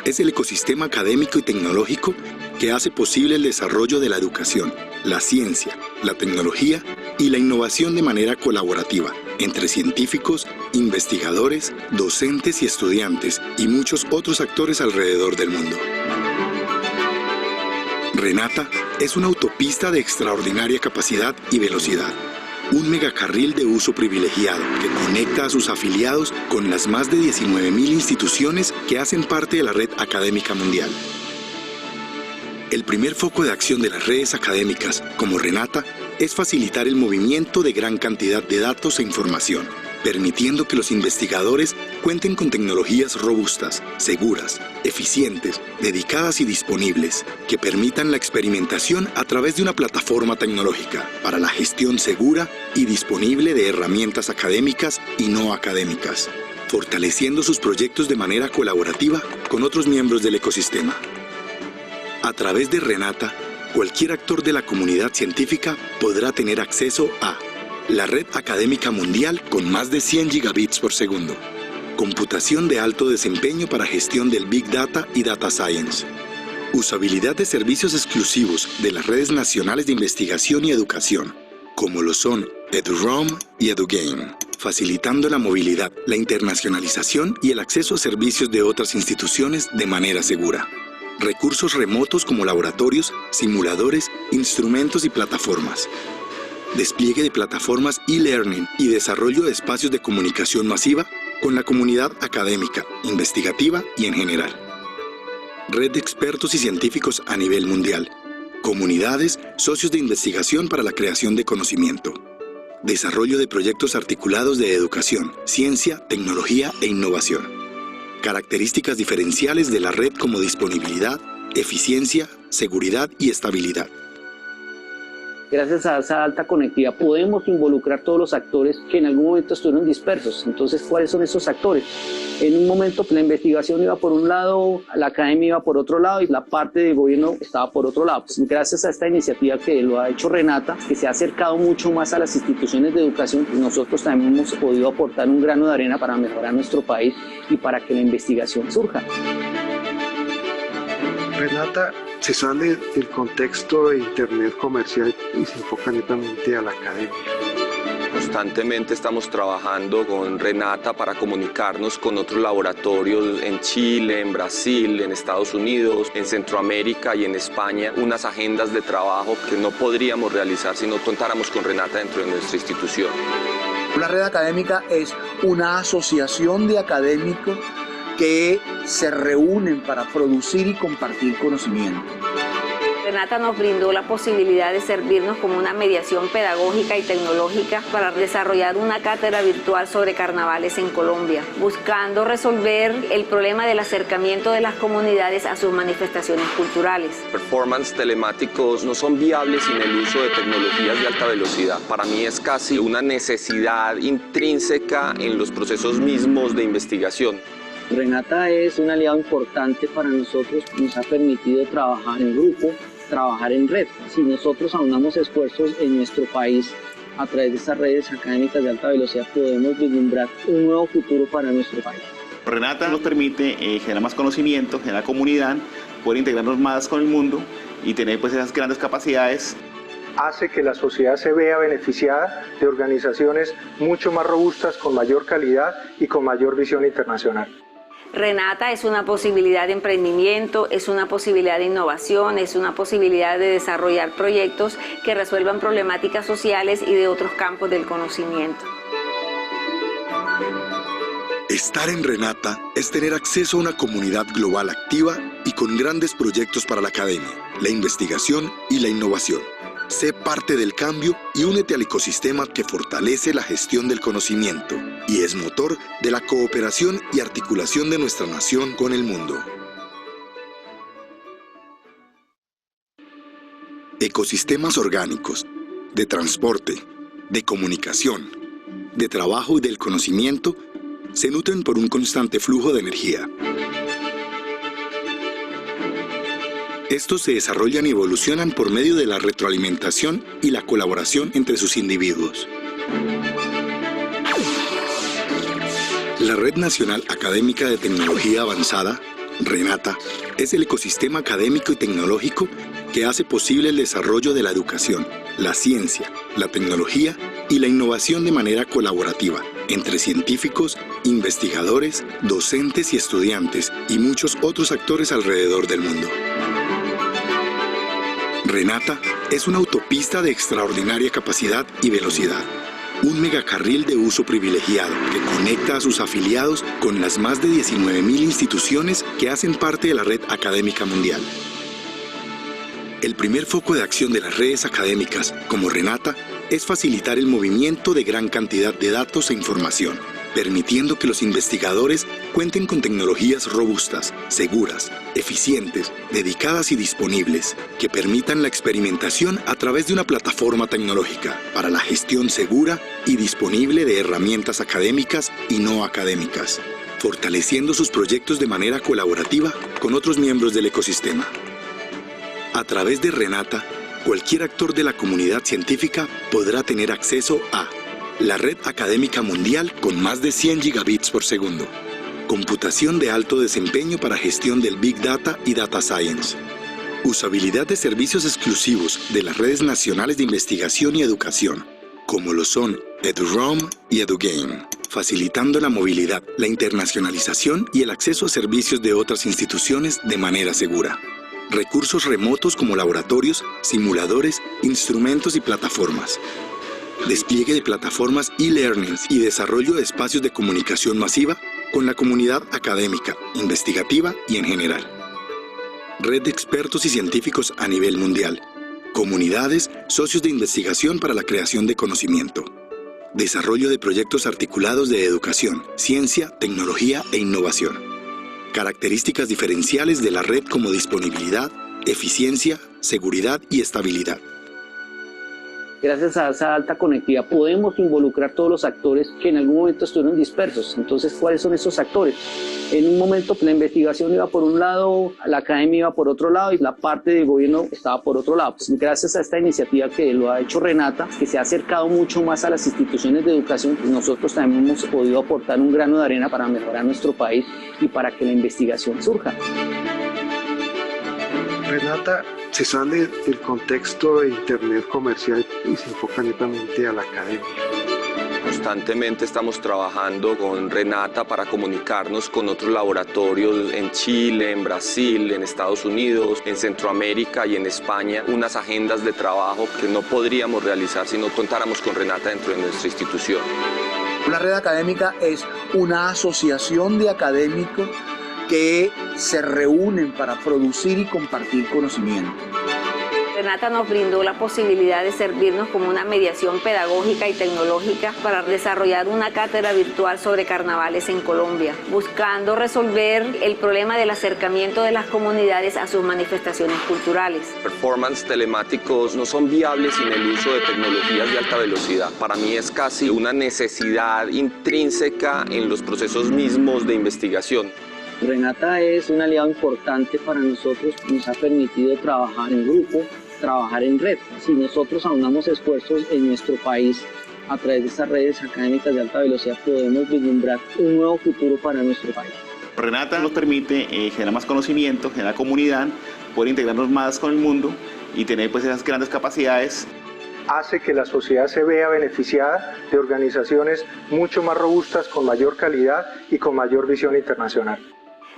Es el ecosistema académico y tecnológico que hace posible el desarrollo de la educación, la ciencia, la tecnología y la innovación de manera colaborativa entre científicos, investigadores, docentes y estudiantes y muchos otros actores alrededor del mundo. Renata es una autopista de extraordinaria capacidad y velocidad. Un megacarril de uso privilegiado que conecta a sus afiliados con las más de 19.000 instituciones que hacen parte de la red académica mundial. El primer foco de acción de las redes académicas, como Renata, es facilitar el movimiento de gran cantidad de datos e información, permitiendo que los investigadores cuenten con tecnologías robustas, seguras, eficientes, dedicadas y disponibles, que permitan la experimentación a través de una plataforma tecnológica para la gestión segura y disponible de herramientas académicas y no académicas, fortaleciendo sus proyectos de manera colaborativa con otros miembros del ecosistema. A través de Renata, cualquier actor de la comunidad científica podrá tener acceso a la red académica mundial con más de 100 gigabits por segundo, computación de alto desempeño para gestión del Big Data y Data Science, usabilidad de servicios exclusivos de las redes nacionales de investigación y educación, como lo son EduRoam y EduGain, facilitando la movilidad, la internacionalización y el acceso a servicios de otras instituciones de manera segura. Recursos remotos como laboratorios, simuladores, instrumentos y plataformas. Despliegue de plataformas e-learning y desarrollo de espacios de comunicación masiva con la comunidad académica, investigativa y en general. Red de expertos y científicos a nivel mundial. Comunidades, socios de investigación para la creación de conocimiento. Desarrollo de proyectos articulados de educación, ciencia, tecnología e innovación. Características diferenciales de la red como disponibilidad, eficiencia, seguridad y estabilidad. Gracias a esa alta conectividad podemos involucrar todos los actores que en algún momento estuvieron dispersos. Entonces, ¿cuáles son esos actores? En un momento la investigación iba por un lado, la academia iba por otro lado y la parte del gobierno estaba por otro lado. Pues gracias a esta iniciativa que lo ha hecho Renata, que se ha acercado mucho más a las instituciones de educación, pues nosotros también hemos podido aportar un grano de arena para mejorar nuestro país y para que la investigación surja. Renata se sale del contexto de Internet comercial y se enfoca netamente a la academia. Constantemente estamos trabajando con Renata para comunicarnos con otros laboratorios en Chile, en Brasil, en Estados Unidos, en Centroamérica y en España, unas agendas de trabajo que no podríamos realizar si no contáramos con Renata dentro de nuestra institución. La red académica es una asociación de académicos que se reúnen para producir y compartir conocimiento. Renata nos brindó la posibilidad de servirnos como una mediación pedagógica y tecnológica para desarrollar una cátedra virtual sobre carnavales en Colombia, buscando resolver el problema del acercamiento de las comunidades a sus manifestaciones culturales. Performance telemáticos no son viables sin el uso de tecnologías de alta velocidad. Para mí es casi una necesidad intrínseca en los procesos mismos de investigación. Renata es un aliado importante para nosotros, nos ha permitido trabajar en grupo, trabajar en red. Si nosotros aunamos esfuerzos en nuestro país a través de estas redes académicas de alta velocidad, podemos vislumbrar un nuevo futuro para nuestro país. Renata nos permite generar más conocimiento, generar comunidad, poder integrarnos más con el mundo y tener pues esas grandes capacidades. Hace que la sociedad se vea beneficiada de organizaciones mucho más robustas, con mayor calidad y con mayor visión internacional. Renata es una posibilidad de emprendimiento, es una posibilidad de innovación, es una posibilidad de desarrollar proyectos que resuelvan problemáticas sociales y de otros campos del conocimiento. Estar en Renata es tener acceso a una comunidad global activa y con grandes proyectos para la academia, la investigación y la innovación. Sé parte del cambio y únete al ecosistema que fortalece la gestión del conocimiento y es motor de la cooperación y articulación de nuestra nación con el mundo. Ecosistemas orgánicos, de transporte, de comunicación, de trabajo y del conocimiento se nutren por un constante flujo de energía. Estos se desarrollan y evolucionan por medio de la retroalimentación y la colaboración entre sus individuos. La Red Nacional Académica de Tecnología Avanzada Renata es el ecosistema académico y tecnológico que hace posible el desarrollo de la educación, la ciencia, la tecnología y la innovación de manera colaborativa entre científicos, investigadores, docentes y estudiantes y muchos otros actores alrededor del mundo. Renata es una autopista de extraordinaria capacidad y velocidad. Un megacarril de uso privilegiado que conecta a sus afiliados con las más de 19.000 instituciones que hacen parte de la red académica mundial. El primer foco de acción de las redes académicas, como Renata, es facilitar el movimiento de gran cantidad de datos e información, permitiendo que los investigadores cuenten con tecnologías robustas, seguras, eficientes, dedicadas y disponibles, que permitan la experimentación a través de una plataforma tecnológica para la gestión segura y disponible de herramientas académicas y no académicas, fortaleciendo sus proyectos de manera colaborativa con otros miembros del ecosistema. A través de Renata, cualquier actor de la comunidad científica podrá tener acceso a la red académica mundial con más de 100 gigabits por segundo, computación de alto desempeño para gestión del Big Data y Data Science, usabilidad de servicios exclusivos de las redes nacionales de investigación y educación, como lo son EduRoam y EduGain, facilitando la movilidad, la internacionalización y el acceso a servicios de otras instituciones de manera segura. Recursos remotos como laboratorios, simuladores, instrumentos y plataformas. Despliegue de plataformas e-learning y desarrollo de espacios de comunicación masiva con la comunidad académica, investigativa y en general. Red de expertos y científicos a nivel mundial. Comunidades, socios de investigación para la creación de conocimiento. Desarrollo de proyectos articulados de educación, ciencia, tecnología e innovación. Características diferenciales de la red como disponibilidad, eficiencia, seguridad y estabilidad. Gracias a esa alta conectividad podemos involucrar todos los actores que en algún momento estuvieron dispersos. Entonces, ¿cuáles son esos actores? En un momento la investigación iba por un lado, la academia iba por otro lado y la parte del gobierno estaba por otro lado. Pues gracias a esta iniciativa que lo ha hecho Renata, que se ha acercado mucho más a las instituciones de educación, pues nosotros también hemos podido aportar un grano de arena para mejorar nuestro país y para que la investigación surja. Renata se sale del contexto de Internet comercial y se enfoca netamente a la academia. Constantemente estamos trabajando con Renata para comunicarnos con otros laboratorios en Chile, en Brasil, en Estados Unidos, en Centroamérica y en España, unas agendas de trabajo que no podríamos realizar si no contáramos con Renata dentro de nuestra institución. La red académica es una asociación de académicos que se reúnen para producir y compartir conocimiento. Renata nos brindó la posibilidad de servirnos como una mediación pedagógica y tecnológica para desarrollar una cátedra virtual sobre carnavales en Colombia, buscando resolver el problema del acercamiento de las comunidades a sus manifestaciones culturales. Performance telemáticos no son viables sin el uso de tecnologías de alta velocidad. Para mí es casi una necesidad intrínseca en los procesos mismos de investigación. Renata es un aliado importante para nosotros, nos ha permitido trabajar en grupo, trabajar en red. Si nosotros aunamos esfuerzos en nuestro país a través de estas redes académicas de alta velocidad, podemos vislumbrar un nuevo futuro para nuestro país. Renata nos permite generar más conocimiento, generar comunidad, poder integrarnos más con el mundo y tener pues esas grandes capacidades. Hace que la sociedad se vea beneficiada de organizaciones mucho más robustas, con mayor calidad y con mayor visión internacional.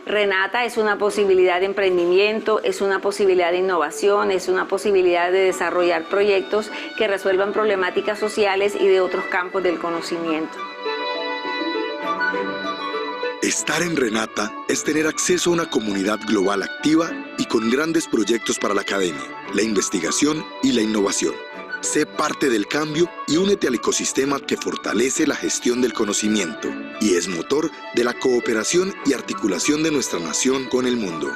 Renata es una posibilidad de emprendimiento, es una posibilidad de innovación, es una posibilidad de desarrollar proyectos que resuelvan problemáticas sociales y de otros campos del conocimiento. Estar en Renata es tener acceso a una comunidad global activa y con grandes proyectos para la academia, la investigación y la innovación. Sé parte del cambio y únete al ecosistema que fortalece la gestión del conocimiento y es motor de la cooperación y articulación de nuestra nación con el mundo.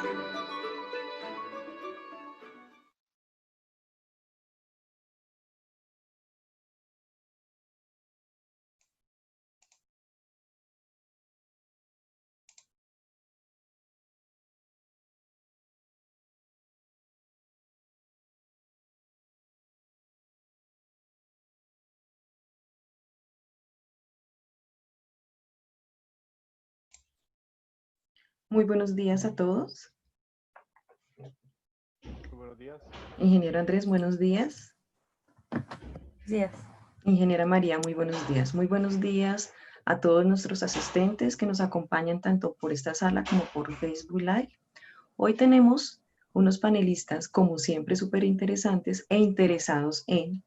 Muy buenos días a todos. Muy buenos días. Ingeniero Andrés, buenos días. Días. Ingeniera María, muy buenos días. Muy buenos días a todos nuestros asistentes que nos acompañan tanto por esta sala como por Facebook Live. Hoy tenemos unos panelistas, como siempre, súper interesantes e interesados en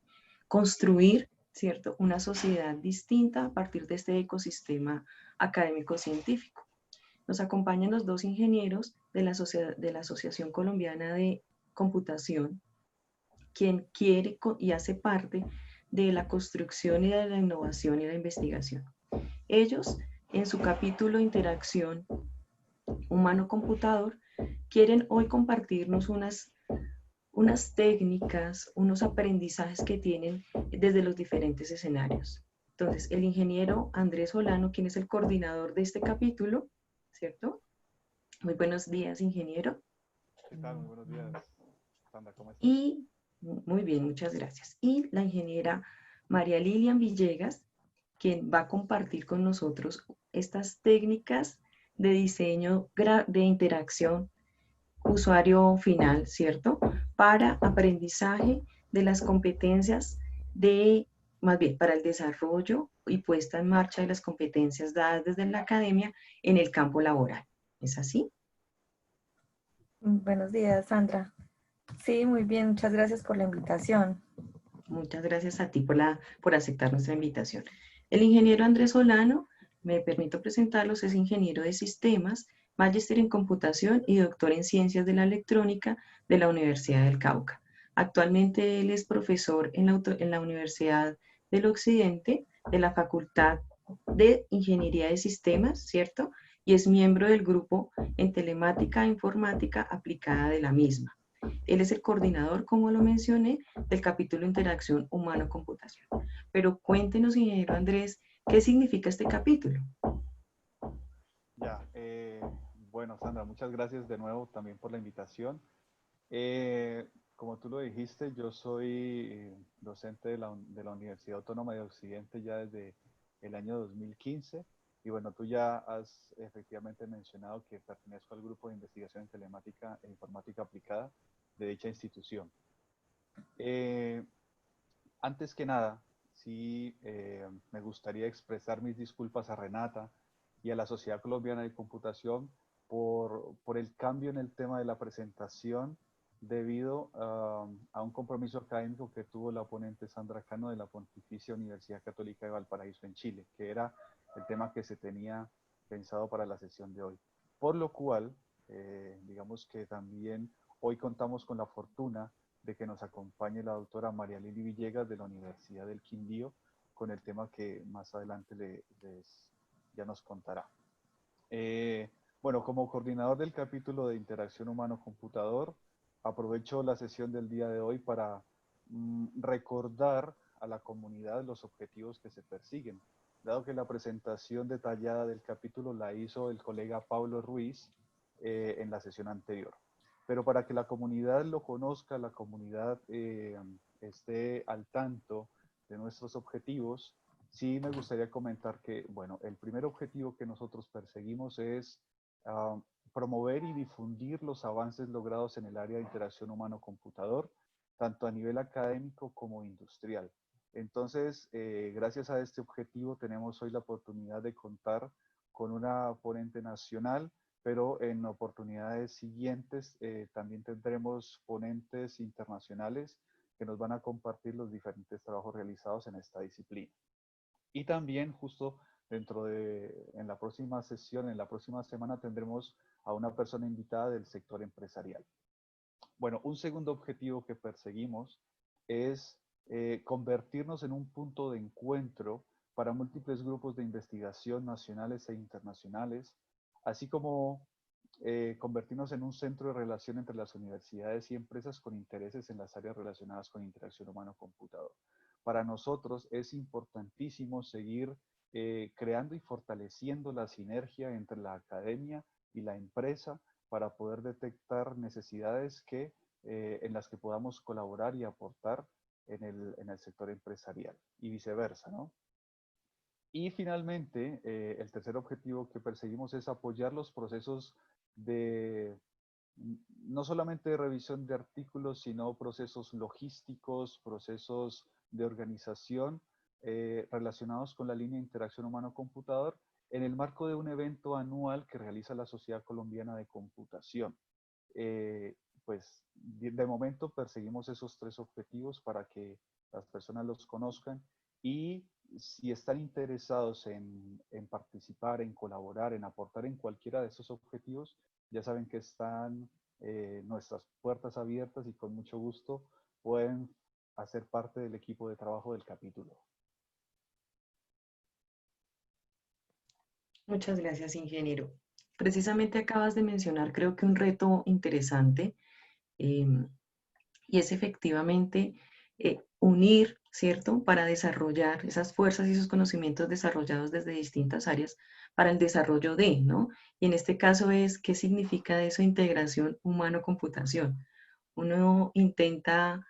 construir, ¿cierto?, una sociedad distinta a partir de este ecosistema académico-científico. Nos acompañan los dos ingenieros de la Asociación Colombiana de Computación, quien quiere y hace parte de la construcción y de la innovación y la investigación. Ellos, en su capítulo Interacción humano-computador, quieren hoy compartirnos unas técnicas, unos aprendizajes que tienen desde los diferentes escenarios. Entonces, el ingeniero Andrés Solano, quien es el coordinador de este capítulo, ¿cierto? Muy buenos días, ingeniero. ¿Qué tal? Muy buenos días, Sandra, ¿cómo estás? Y muy bien, muchas gracias. Y la ingeniera María Lilian Villegas, quien va a compartir con nosotros estas técnicas de diseño de interacción usuario final, ¿cierto? Para aprendizaje de las competencias más bien, para el desarrollo y puesta en marcha de las competencias dadas desde la academia en el campo laboral. ¿Es así? Buenos días, Sandra. Sí, muy bien, muchas gracias por la invitación. Muchas gracias a ti por aceptar nuestra invitación. El ingeniero Andrés Solano, me permito presentarlos, es ingeniero de sistemas, magíster en computación y doctor en ciencias de la electrónica de la Universidad del Cauca. Actualmente él es profesor en la Universidad del Occidente de la Facultad de Ingeniería de Sistemas, ¿cierto? Y es miembro del grupo en telemática e informática aplicada de la misma. Él es el coordinador, como lo mencioné, del capítulo Interacción Humano-Computación. Pero cuéntenos, ingeniero Andrés, ¿qué significa este capítulo? Ya, bueno, Sandra, muchas gracias de nuevo también por la invitación. Como tú lo dijiste, yo soy docente de la Universidad Autónoma de Occidente ya desde el año 2015. Y bueno, tú ya has efectivamente mencionado que pertenezco al grupo de investigación en telemática e informática aplicada de dicha institución. Antes que nada, sí me gustaría expresar mis disculpas a Renata y a la Sociedad Colombiana de Computación por el cambio en el tema de la presentación debido a un compromiso académico que tuvo la ponente Sandra Cano de la Pontificia Universidad Católica de Valparaíso en Chile, que era el tema que se tenía pensado para la sesión de hoy. Por lo cual, digamos que también hoy contamos con la fortuna de que nos acompañe la doctora María Lili Villegas de la Universidad del Quindío con el tema que más adelante ya nos contará. Bueno, como coordinador del capítulo de interacción humano-computador, aprovecho la sesión del día de hoy para recordar a la comunidad los objetivos que se persiguen, dado que la presentación detallada del capítulo la hizo el colega Pablo Ruiz en la sesión anterior. Pero para que la comunidad lo conozca, la comunidad esté al tanto de nuestros objetivos, sí me gustaría comentar que, bueno, el primer objetivo que nosotros perseguimos es promover y difundir los avances logrados en el área de interacción humano-computador, tanto a nivel académico como industrial. Entonces, gracias a este objetivo tenemos hoy la oportunidad de contar con una ponente nacional, pero en oportunidades siguientes también tendremos ponentes internacionales que nos van a compartir los diferentes trabajos realizados en esta disciplina. Y también justo en la próxima sesión, en la próxima semana, tendremos a una persona invitada del sector empresarial. Bueno, un segundo objetivo que perseguimos es convertirnos en un punto de encuentro para múltiples grupos de investigación nacionales e internacionales, así como convertirnos en un centro de relación entre las universidades y empresas con intereses en las áreas relacionadas con interacción humano-computador. Para nosotros es importantísimo seguir creando y fortaleciendo la sinergia entre la academia y la empresa para poder detectar necesidades en las que podamos colaborar y aportar en el sector empresarial y viceversa, ¿no? Y finalmente, el tercer objetivo que perseguimos es apoyar los procesos no solamente de revisión de artículos, sino procesos logísticos, procesos de organización relacionados con la línea de interacción humano-computador en el marco de un evento anual que realiza la Sociedad Colombiana de Computación. Pues de momento perseguimos esos 3 objetivos para que las personas los conozcan, y si están interesados en participar, en colaborar, en aportar en cualquiera de esos objetivos, ya saben que están nuestras puertas abiertas y con mucho gusto pueden hacer parte del equipo de trabajo del capítulo. Muchas gracias, ingeniero. Precisamente acabas de mencionar, creo que un reto interesante, y es efectivamente unir, ¿cierto?, para desarrollar esas fuerzas y esos conocimientos desarrollados desde distintas áreas para el desarrollo de, ¿no? Y en este caso es, ¿qué significa eso, integración humano-computación? Uno intenta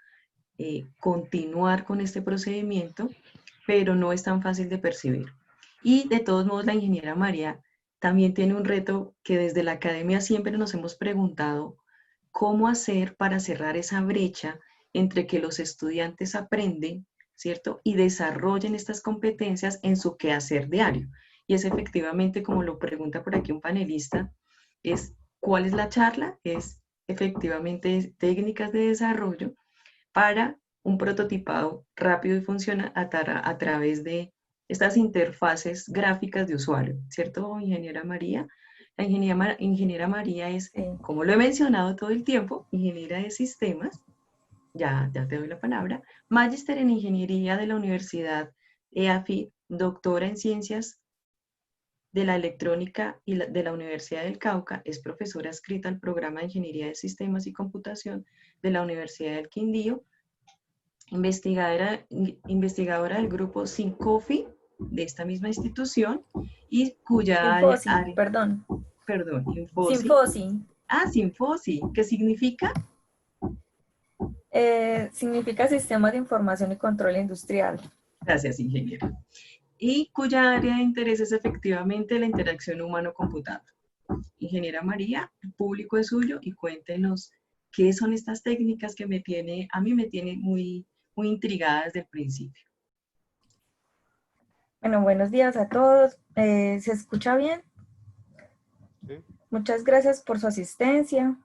continuar con este procedimiento, pero no es tan fácil de percibir. Y de todos modos, la ingeniera María también tiene un reto que desde la academia siempre nos hemos preguntado cómo hacer para cerrar esa brecha entre que los estudiantes aprenden, ¿cierto?, y desarrollen estas competencias en su quehacer diario. Y es efectivamente, como lo pregunta por aquí un panelista, es ¿cuál es la charla? Es efectivamente técnicas de desarrollo para un prototipado rápido y funcional a través de estas interfaces gráficas de usuario, ¿cierto, ingeniera María? La ingeniera María es, como lo he mencionado todo el tiempo, ingeniera de sistemas, ya te doy la palabra, magíster en ingeniería de la Universidad EAFIT, doctora en ciencias de la electrónica y de la Universidad del Cauca, es profesora adscrita al programa de Ingeniería de Sistemas y Computación de la Universidad del Quindío, investigadora del grupo SINCOFI de esta misma institución y cuya Sinfosi, área, perdón. Perdón, Infosi. Sinfosi. Sinfosi, ¿qué significa? Significa Sistemas de Información y Control Industrial. Gracias, ingeniero. Y cuya área de interés es efectivamente la interacción humano-computador. Ingeniera María, el público es suyo y cuéntenos qué son estas técnicas que a mí me tiene muy intrigada desde el principio. Bueno, buenos días a todos. ¿Se escucha bien? Sí. Muchas gracias por su asistencia.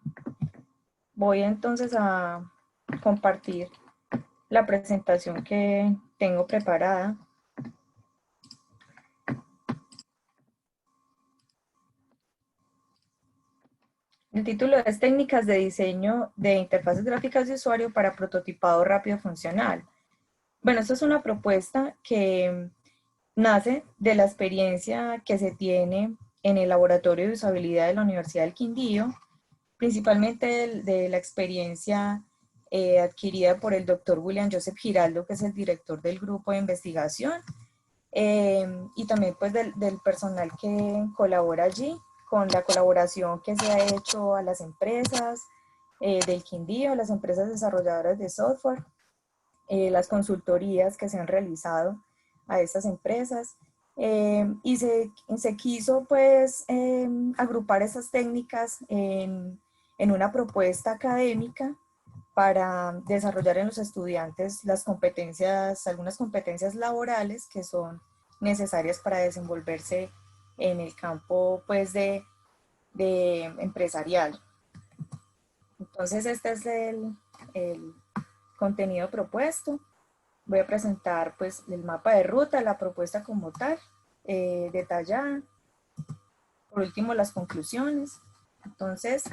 Voy entonces a compartir la presentación que tengo preparada. El título es Técnicas de diseño de interfaces gráficas de usuario para prototipado rápido funcional. Bueno, esto es una propuesta que nace de la experiencia que se tiene en el Laboratorio de Usabilidad de la Universidad del Quindío, principalmente de la experiencia adquirida por el doctor William Joseph Giraldo, que es el director del grupo de investigación, y también pues del personal que colabora allí, con la colaboración que se ha hecho a las empresas del Quindío, las empresas desarrolladoras de software, las consultorías que se han realizado a estas empresas, y se quiso pues agrupar esas técnicas en una propuesta académica para desarrollar en los estudiantes las competencias, algunas competencias laborales que son necesarias para desenvolverse en el campo pues de empresarial. Entonces este es el contenido propuesto. Voy a presentar pues el mapa de ruta, la propuesta como tal, detallada. Por último, las conclusiones. Entonces,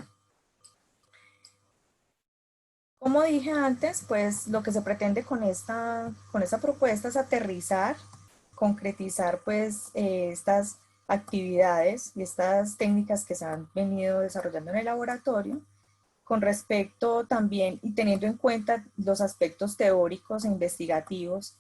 como dije antes, pues lo que se pretende con esta propuesta es aterrizar, concretizar pues estas actividades y estas técnicas que se han venido desarrollando en el laboratorio, con respecto también y teniendo en cuenta los aspectos teóricos e investigativos.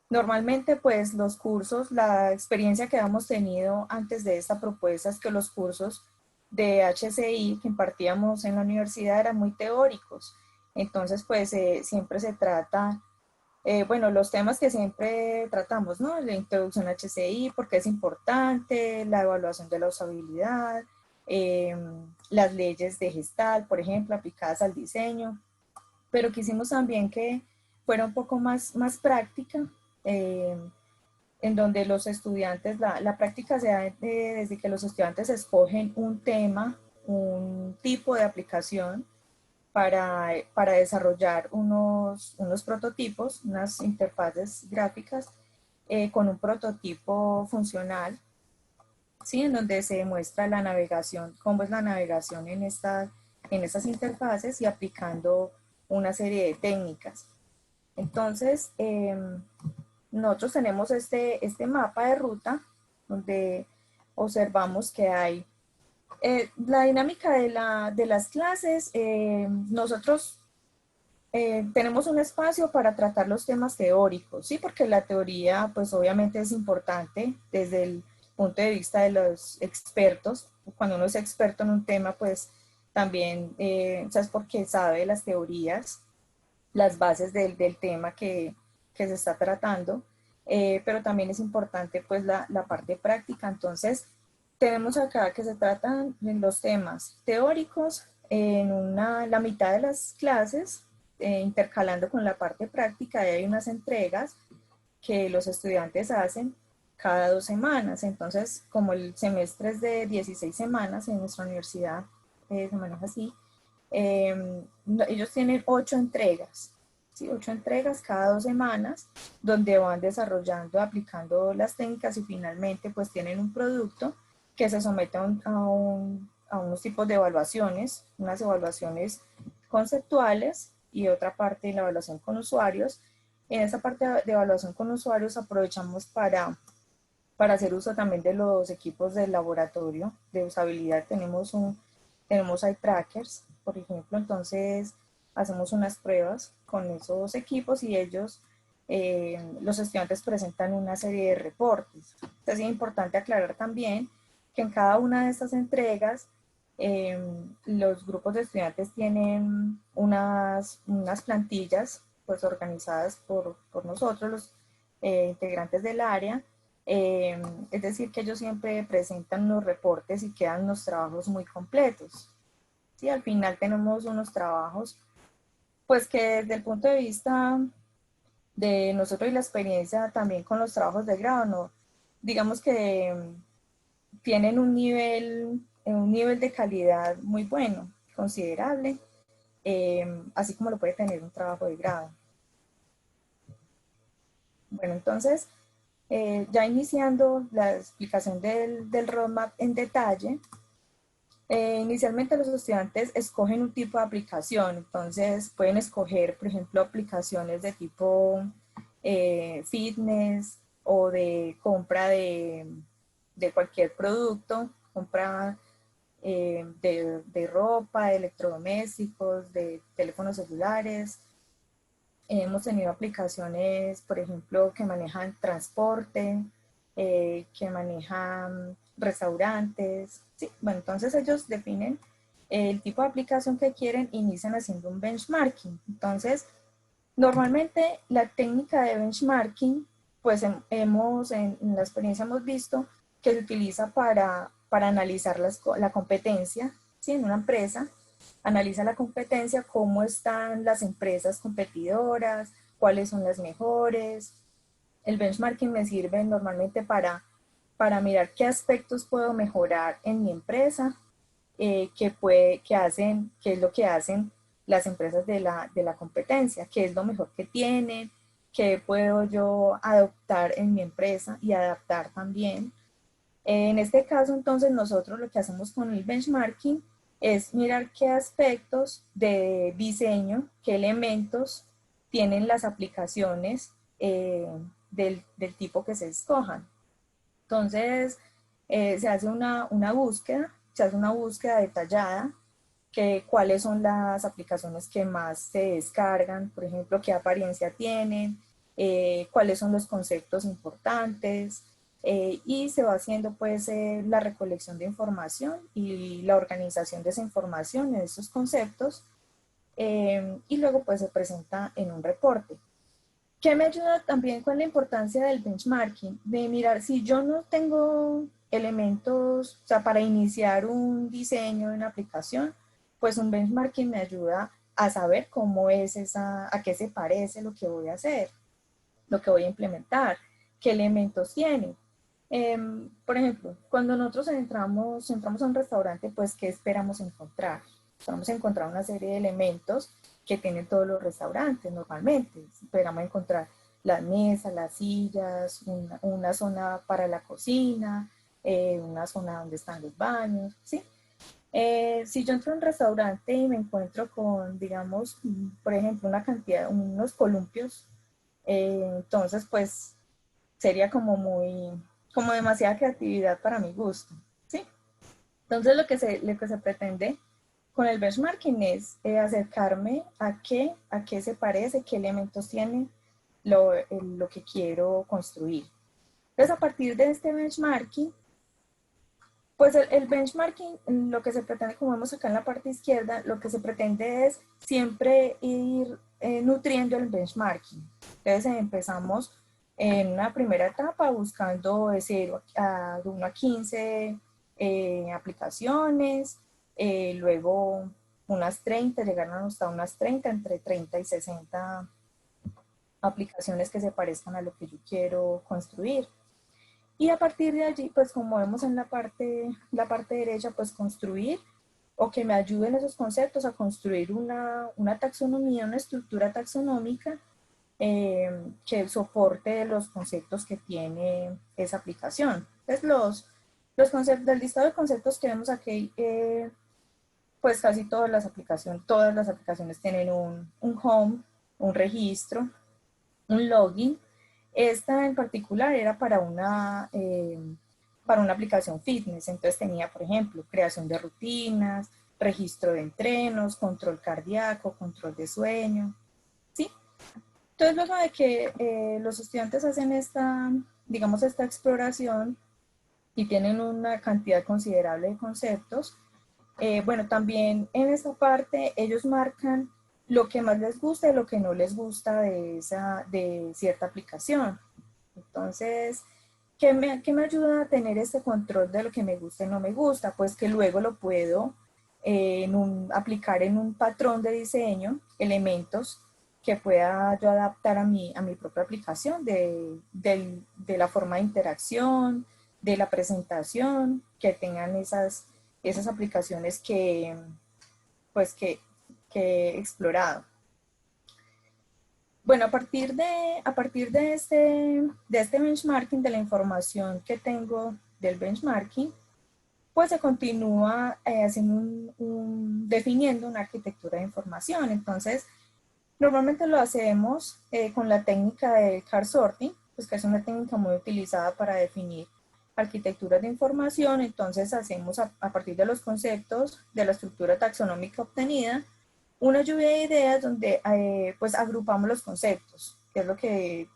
Normalmente pues los cursos, la experiencia que hemos tenido antes de esta propuesta es que los cursos de HCI que impartíamos en la universidad eran muy teóricos. Entonces pues siempre se trata, bueno, los temas que siempre tratamos, ¿no? La introducción a HCI, por qué es importante, la evaluación de la usabilidad, las leyes de Gestalt, por ejemplo, aplicadas al diseño, pero quisimos también que fuera un poco más práctica, en donde los estudiantes, la práctica se da desde que los estudiantes escogen un tema, un tipo de aplicación para desarrollar unos prototipos, unas interfaces gráficas con un prototipo funcional, ¿sí? En donde se demuestra la navegación, cómo es la navegación en estas interfaces y aplicando una serie de técnicas. Entonces, nosotros tenemos este mapa de ruta donde observamos que hay la dinámica de las clases. Nosotros tenemos un espacio para tratar los temas teóricos, ¿sí? Porque la teoría, pues obviamente es importante desde el punto de vista de los expertos. Cuando uno es experto en un tema, pues también, ¿sabes? Porque sabe las teorías, las bases del tema que se está tratando, pero también es importante pues la parte práctica. Entonces tenemos acá que se tratan los temas teóricos en la mitad de las clases, intercalando con la parte práctica. Hay unas entregas que los estudiantes hacen cada 2 semanas. Entonces, como el semestre es de 16 semanas en nuestra universidad, se maneja así, ellos tienen 8 entregas. ¿Sí? 8 entregas cada 2 semanas, donde van desarrollando, aplicando las técnicas y finalmente pues tienen un producto que se somete a unos tipos de evaluaciones, unas evaluaciones conceptuales y otra parte de la evaluación con usuarios. En esa parte de evaluación con usuarios aprovechamos para hacer uso también de los equipos del laboratorio de usabilidad. Tenemos eye trackers, por ejemplo, entonces hacemos unas pruebas con esos equipos y ellos, los estudiantes presentan una serie de reportes. Entonces es importante aclarar también que en cada una de estas entregas los grupos de estudiantes tienen unas plantillas pues organizadas por nosotros, los integrantes del área. Es decir, que ellos siempre presentan los reportes y quedan los trabajos muy completos. ¿Sí? Al final tenemos unos trabajos pues que desde el punto de vista de nosotros y la experiencia también con los trabajos de grado, ¿no? Digamos que tienen un nivel de calidad muy bueno, considerable, así como lo puede tener un trabajo de grado. Bueno, entonces, ya iniciando la explicación del roadmap en detalle, inicialmente los estudiantes escogen un tipo de aplicación. Entonces pueden escoger, por ejemplo, aplicaciones de tipo fitness o de compra de cualquier producto, compra de ropa, de electrodomésticos, de teléfonos celulares. Hemos tenido aplicaciones, por ejemplo, que manejan transporte, que manejan restaurantes. Sí, bueno, entonces ellos definen el tipo de aplicación que quieren, inician haciendo un benchmarking. Entonces, normalmente la técnica de benchmarking, pues en la experiencia hemos visto que se utiliza para analizar la competencia, ¿sí? En una empresa, analiza la competencia, cómo están las empresas competidoras, cuáles son las mejores. El benchmarking me sirve normalmente para mirar qué aspectos puedo mejorar en mi empresa, qué es lo que hacen las empresas de la competencia, qué es lo mejor que tienen, qué puedo yo adoptar en mi empresa y adaptar también. En este caso, entonces, nosotros lo que hacemos con el benchmarking es mirar qué aspectos de diseño, qué elementos tienen las aplicaciones del tipo que se escojan. Entonces, se hace una búsqueda detallada, cuáles son las aplicaciones que más se descargan, por ejemplo, qué apariencia tienen, cuáles son los conceptos importantes, y se va haciendo pues la recolección de información y la organización de esa información en esos conceptos, y luego pues se presenta en un reporte. ¿Qué me ayuda también con la importancia del benchmarking? De mirar, si yo no tengo elementos, o sea, para iniciar un diseño de una aplicación, pues un benchmarking me ayuda a saber cómo es esa, a qué se parece lo que voy a hacer, lo que voy a implementar, qué elementos tiene. Por ejemplo, cuando nosotros entramos a un restaurante, pues ¿qué esperamos encontrar? Esperamos encontrar una serie de elementos que tienen todos los restaurantes normalmente. Esperamos encontrar las mesas, las sillas, una zona para la cocina, una zona donde están los baños, ¿sí? Si yo entro a un restaurante y me encuentro con, digamos, por ejemplo, una cantidad, unos columpios, entonces pues sería como demasiada creatividad para mi gusto, ¿sí? Entonces lo que se pretende con el benchmarking es acercarme a qué se parece, qué elementos tiene lo que quiero construir. Entonces a partir de este benchmarking, pues el benchmarking, lo que se pretende, como vemos acá en la parte izquierda, lo que se pretende es siempre ir nutriendo el benchmarking. Entonces empezamos en una primera etapa buscando de 0 a 1 a 15 aplicaciones, luego unas 30, llegaron hasta unas 30, entre 30 y 60 aplicaciones que se parezcan a lo que yo quiero construir. Y a partir de allí, pues como vemos en la parte derecha, pues construir o que me ayuden esos conceptos a construir una taxonomía, una estructura taxonómica que soporte los conceptos que tiene esa aplicación. Entonces los conceptos, del listado de conceptos que vemos aquí, pues casi todas las aplicaciones tienen un home, un registro, un login. Esta en particular era para una aplicación fitness, entonces tenía, por ejemplo, creación de rutinas, registro de entrenos, control cardíaco, control de sueño, ¿sí? Entonces, luego de que los estudiantes hacen esta exploración y tienen una cantidad considerable de conceptos, bueno, también en esta parte ellos marcan lo que más les gusta y lo que no les gusta de cierta aplicación. Entonces, ¿qué me ayuda a tener este control de lo que me gusta y no me gusta? Pues que luego lo puedo aplicar en un patrón de diseño, elementos que pueda yo adaptar a mi propia aplicación, de la forma de interacción, de la presentación, que tengan esas aplicaciones que he explorado. Bueno, a partir de este benchmarking, de la información que tengo del benchmarking, pues se continúa definiendo una arquitectura de información. Entonces, normalmente lo hacemos con la técnica de card sorting, pues que es una técnica muy utilizada para definir arquitecturas de información. Entonces hacemos a partir de los conceptos de la estructura taxonómica obtenida, una lluvia de ideas donde pues agrupamos los conceptos, que es lo que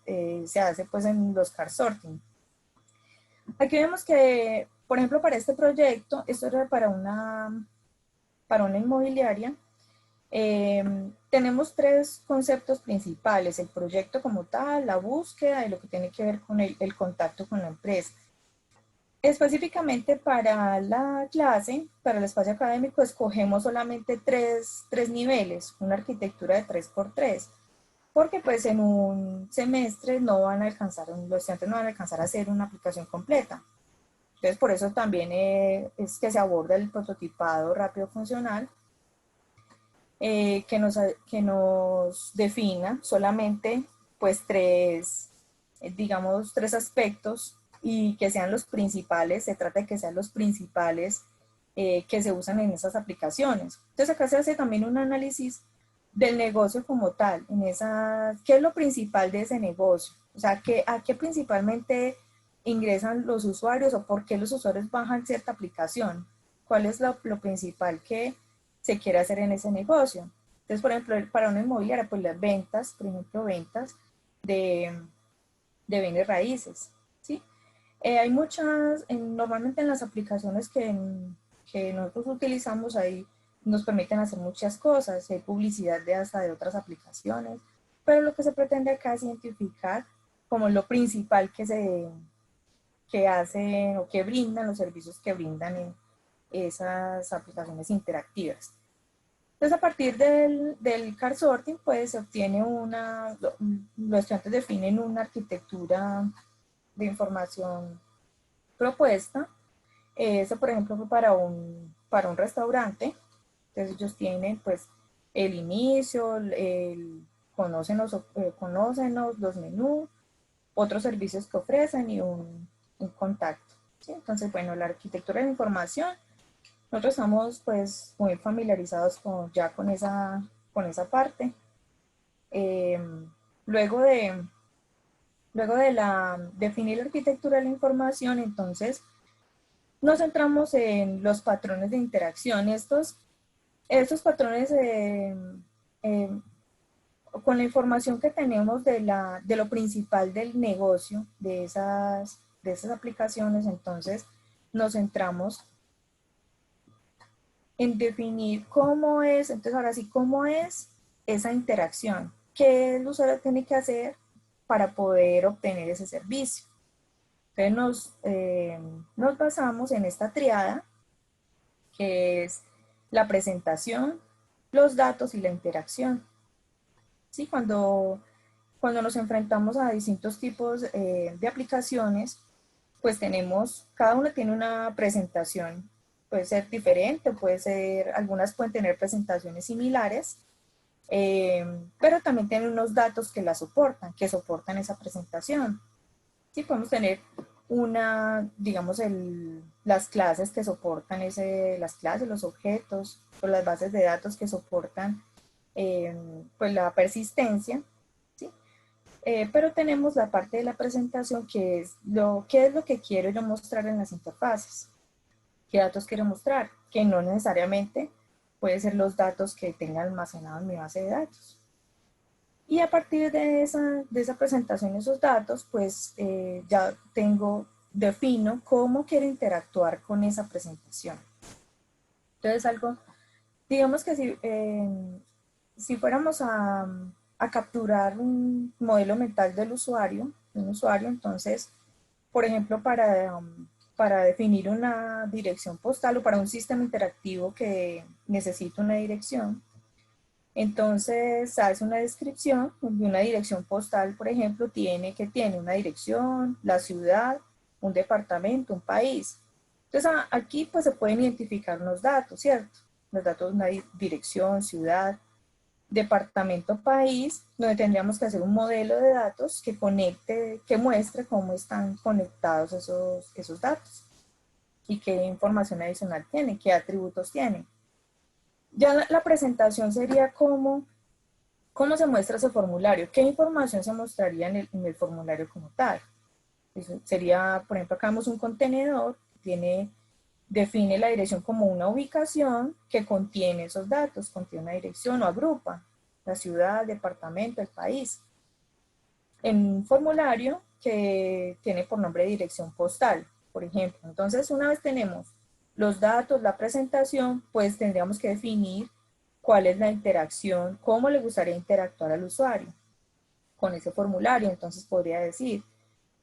se hace pues en los card sorting. Aquí vemos que, por ejemplo, para este proyecto, esto era para una inmobiliaria, tenemos 3 conceptos principales: el proyecto como tal, la búsqueda y lo que tiene que ver con el contacto con la empresa. Específicamente para la clase, para el espacio académico, escogemos solamente tres niveles, una arquitectura de 3x3, porque pues en un semestre los estudiantes no van a alcanzar a hacer una aplicación completa. Entonces por eso también es que se aborda el prototipado rápido funcional, que nos defina solamente pues 3 aspectos, y que sean los principales. Se trata de que sean los principales que se usan en esas aplicaciones. Entonces acá se hace también un análisis del negocio como tal, qué es lo principal de ese negocio, o sea, a qué principalmente ingresan los usuarios o por qué los usuarios bajan cierta aplicación, cuál es lo principal que se quiere hacer en ese negocio. Entonces, por ejemplo, para una inmobiliaria, pues las ventas, por ejemplo, ventas de bienes raíces, ¿sí? Hay muchas, normalmente en las aplicaciones que nosotros utilizamos ahí, nos permiten hacer muchas cosas, hay publicidad hasta de otras aplicaciones, pero lo que se pretende acá es identificar como lo principal que que hacen o que brindan, los servicios que brindan en esas aplicaciones interactivas. Entonces, a partir del card sorting, pues se obtiene los estudiantes definen una arquitectura de información propuesta. Eso, por ejemplo, fue para un restaurante. Entonces, ellos tienen, pues, el inicio, conócenos, los menús, otros servicios que ofrecen y un contacto, ¿sí? Entonces, bueno, la arquitectura de la información, nosotros estamos pues muy familiarizados con esa parte. Luego de definir la arquitectura de la información, entonces nos centramos en los patrones de interacción. Estos patrones con la información que tenemos de lo principal del negocio, de esas aplicaciones, entonces nos centramos en definir cómo es, entonces ahora sí, cómo es esa interacción, qué el usuario tiene que hacer para poder obtener ese servicio. Entonces nos basamos en esta triada, que es la presentación, los datos y la interacción. ¿Sí? Cuando nos enfrentamos a distintos tipos de aplicaciones, pues cada una tiene una presentación, puede ser diferente, algunas pueden tener presentaciones similares, pero también tienen unos datos que soportan esa presentación. Sí, podemos tener digamos, las clases que soportan las clases, los objetos, o las bases de datos que soportan pues la persistencia, ¿sí? Pero tenemos la parte de la presentación que es lo que quiero yo mostrar en las interfaces. ¿Qué datos quiero mostrar? Que no necesariamente pueden ser los datos que tenga almacenado en mi base de datos. Y a partir de esa presentación, esos datos, pues ya defino cómo quiero interactuar con esa presentación. Entonces digamos que si fuéramos a capturar un modelo mental de un usuario, entonces, por ejemplo, para definir una dirección postal o para un sistema interactivo que necesita una dirección, entonces hace una descripción de una dirección postal, por ejemplo, tiene una dirección, la ciudad, un departamento, un país. Entonces aquí pues se pueden identificar unos datos, ¿cierto? Los datos de una dirección, ciudad, departamento, país, donde tendríamos que hacer un modelo de datos que muestre cómo están conectados esos datos y qué información adicional tienen, qué atributos tienen. Ya la presentación sería cómo se muestra ese formulario, qué información se mostraría en el formulario como tal. Eso sería, por ejemplo, acá vemos un contenedor que define la dirección como una ubicación que contiene esos datos, contiene una dirección o agrupa la ciudad, el departamento, el país. En un formulario que tiene por nombre dirección postal, por ejemplo. Entonces, una vez tenemos los datos, la presentación, pues tendríamos que definir cuál es la interacción, cómo le gustaría interactuar al usuario con ese formulario. Entonces podría decir,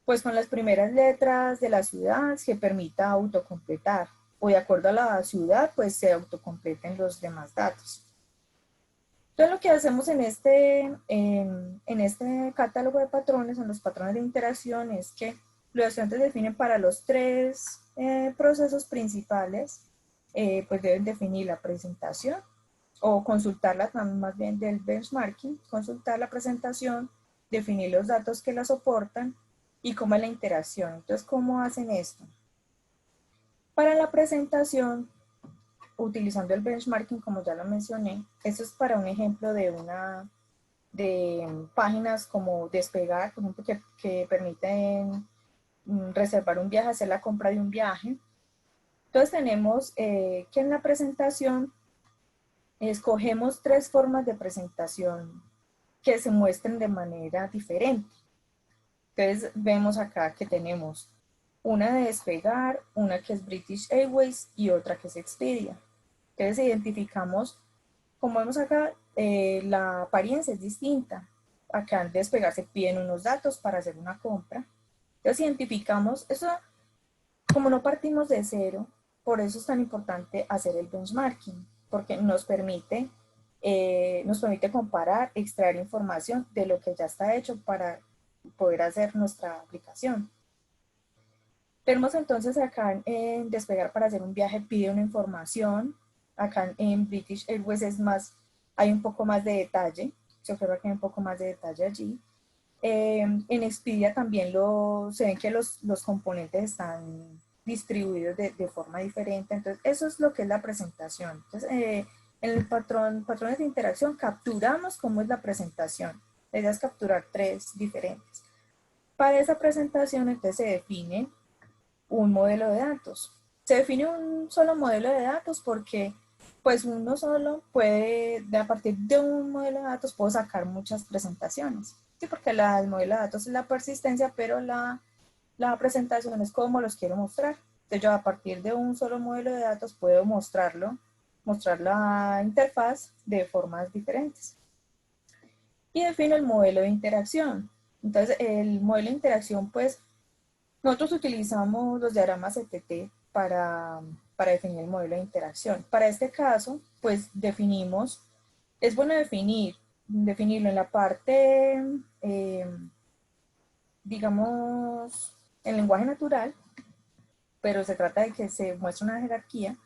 pues con las primeras letras de la ciudad que permita autocompletar, o de acuerdo a la ciudad, pues se autocompleten los demás datos. Entonces lo que hacemos en este catálogo de patrones, en los patrones de interacción, es que los estudiantes definen para los 3 procesos principales, pues deben definir la presentación, o consultarla más bien del benchmarking, consultar la presentación, definir los datos que la soportan, y cómo es la interacción. Entonces, ¿cómo hacen esto? Para la presentación, utilizando el benchmarking, como ya lo mencioné, esto es para un ejemplo de páginas como Despegar, por ejemplo, que permiten reservar un viaje, hacer la compra de un viaje. Entonces tenemos que en la presentación escogemos 3 formas de presentación que se muestren de manera diferente. Entonces vemos acá que tenemos una de Despegar, una que es British Airways y otra que es Expedia. Entonces identificamos, como vemos acá, la apariencia es distinta. Acá en Despegar se piden unos datos para hacer una compra. Entonces identificamos, eso como no partimos de cero, por eso es tan importante hacer el benchmarking, porque nos permite comparar, extraer información de lo que ya está hecho para poder hacer nuestra aplicación. Tenemos entonces acá en Despegar para hacer un viaje pide una información. Acá en British Airways hay un poco más de detalle. Se observa que hay un poco más de detalle allí. En Expedia también se ven que los componentes están distribuidos de forma diferente. Entonces, eso es lo que es la presentación. Entonces, en el patrones de interacción capturamos cómo es la presentación. La idea es capturar 3 diferentes. Para esa presentación, entonces, se define un modelo de datos. Se define un solo modelo de datos porque pues uno solo puede, a partir de un modelo de datos puedo sacar muchas presentaciones. Sí, porque el modelo de datos es la persistencia, pero la presentación es cómo los quiero mostrar. Entonces yo a partir de un solo modelo de datos puedo mostrar la interfaz de formas diferentes. Y defino el modelo de interacción. Entonces el modelo de interacción, pues nosotros utilizamos los diagramas ETT para definir el modelo de interacción. Para este caso, pues es bueno definirlo en la parte, digamos, en lenguaje natural, pero se trata de que se muestre una jerarquía,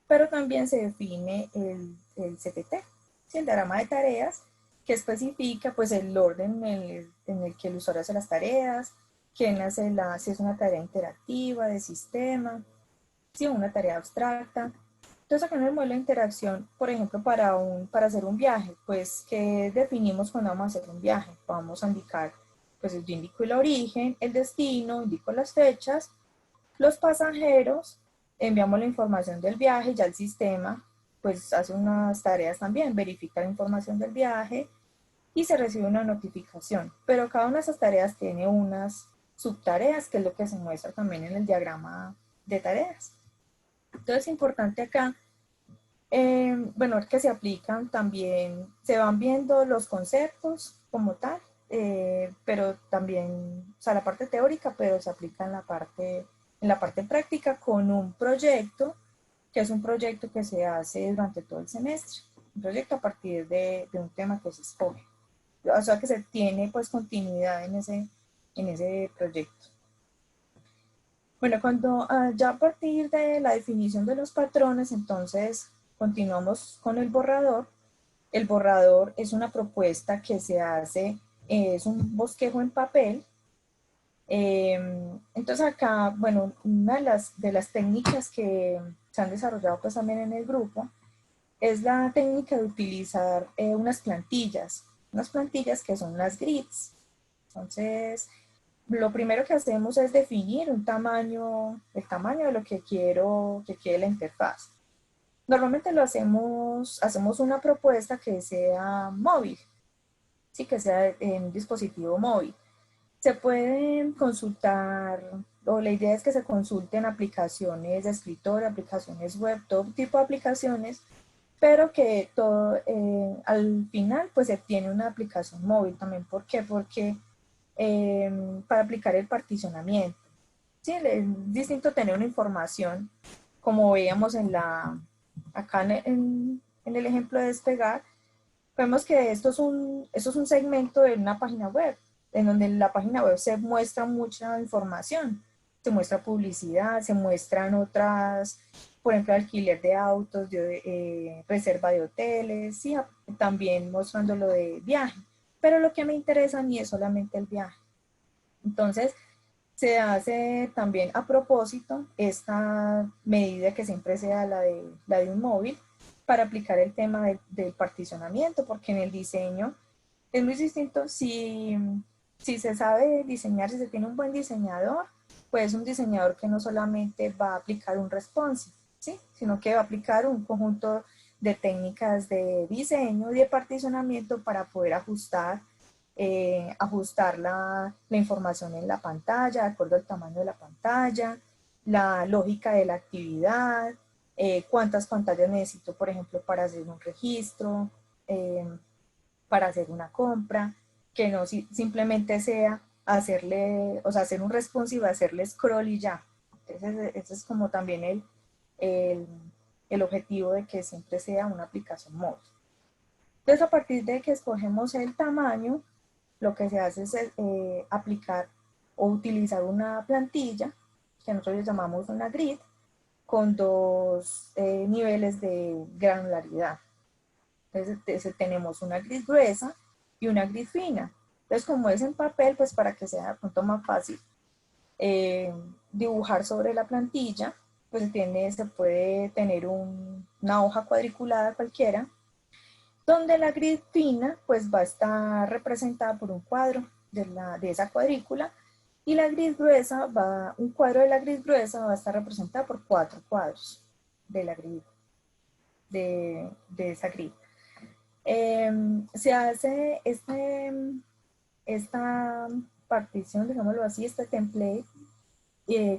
pero también se define el CTT, ¿sí? El diagrama de tareas, que especifica pues el orden en el que el usuario hace las tareas, quién hace si es una tarea interactiva, de sistema, si es una tarea abstracta. Entonces acá en el modelo de interacción, por ejemplo, para hacer un viaje, pues ¿qué definimos cuando vamos a hacer un viaje? Vamos a indicar, pues yo indico el origen, el destino, indico las fechas, los pasajeros, enviamos la información del viaje, ya el sistema pues hace unas tareas también, verifica la información del viaje y se recibe una notificación. Pero cada una de esas tareas tiene unas subtareas, que es lo que se muestra también en el diagrama de tareas. Entonces es importante acá, que se aplican también, se van viendo los conceptos como tal, pero también, o sea, la parte teórica, pero se aplica en la parte práctica con un proyecto, que es un proyecto que se hace durante todo el semestre, un proyecto a partir de un tema que se escoge. O sea que se tiene pues continuidad en ese proyecto. Bueno, ya a partir de la definición de los patrones, entonces continuamos con el borrador. El borrador es una propuesta que se hace, es un bosquejo en papel. Entonces acá, bueno, una de las técnicas que se han desarrollado pues también en el grupo es la técnica de utilizar unas plantillas que son las grids. Entonces, lo primero que hacemos es definir el tamaño de lo que quede la interfaz. Normalmente hacemos una propuesta que sea móvil, sí, que sea en un dispositivo móvil. Se pueden consultar, o la idea es que se consulten aplicaciones de escritorio, aplicaciones web, todo tipo de aplicaciones, pero que todo, al final pues se tiene una aplicación móvil también. ¿Por qué? Porque para aplicar el particionamiento, ¿sí? Es distinto tener una información, como veíamos acá en el ejemplo de Despegar, vemos que esto es un segmento de una página web, en donde en la página web se muestra mucha información, se muestra publicidad, se muestran otras, por ejemplo, alquiler de autos, reserva de hoteles, ¿sí? También mostrando lo de viaje. Pero lo que me interesa a mí es solamente el viaje. Entonces, se hace también a propósito esta medida que siempre sea la de un móvil para aplicar el tema del particionamiento, porque en el diseño es muy distinto si se sabe diseñar, si se tiene un buen diseñador, pues un diseñador que no solamente va a aplicar un responsive, ¿sí? Sino que va a aplicar un conjunto de técnicas de diseño y de particionamiento para poder ajustar la información en la pantalla, de acuerdo al tamaño de la pantalla, la lógica de la actividad, cuántas pantallas necesito, por ejemplo, para hacer un registro, para hacer una compra, que no simplemente sea hacer un responsive, hacerle scroll y ya, Entonces, ese es como también el objetivo de que siempre sea una aplicación móvil. Entonces, a partir de que escogemos el tamaño, lo que se hace es aplicar o utilizar una plantilla, que nosotros le llamamos una grid, con dos niveles de granularidad. Entonces, tenemos una grid gruesa y una grid fina. Entonces, como es en papel, pues para que sea de pronto más fácil dibujar sobre la plantilla, pues se puede tener una hoja cuadriculada cualquiera, donde la grid fina pues va a estar representada por un cuadro de esa cuadrícula, y la grid gruesa un cuadro de la grid gruesa va a estar representada por 4 cuadros de la grid, de esa grid. Se hace esta partición, digámoslo así, este template,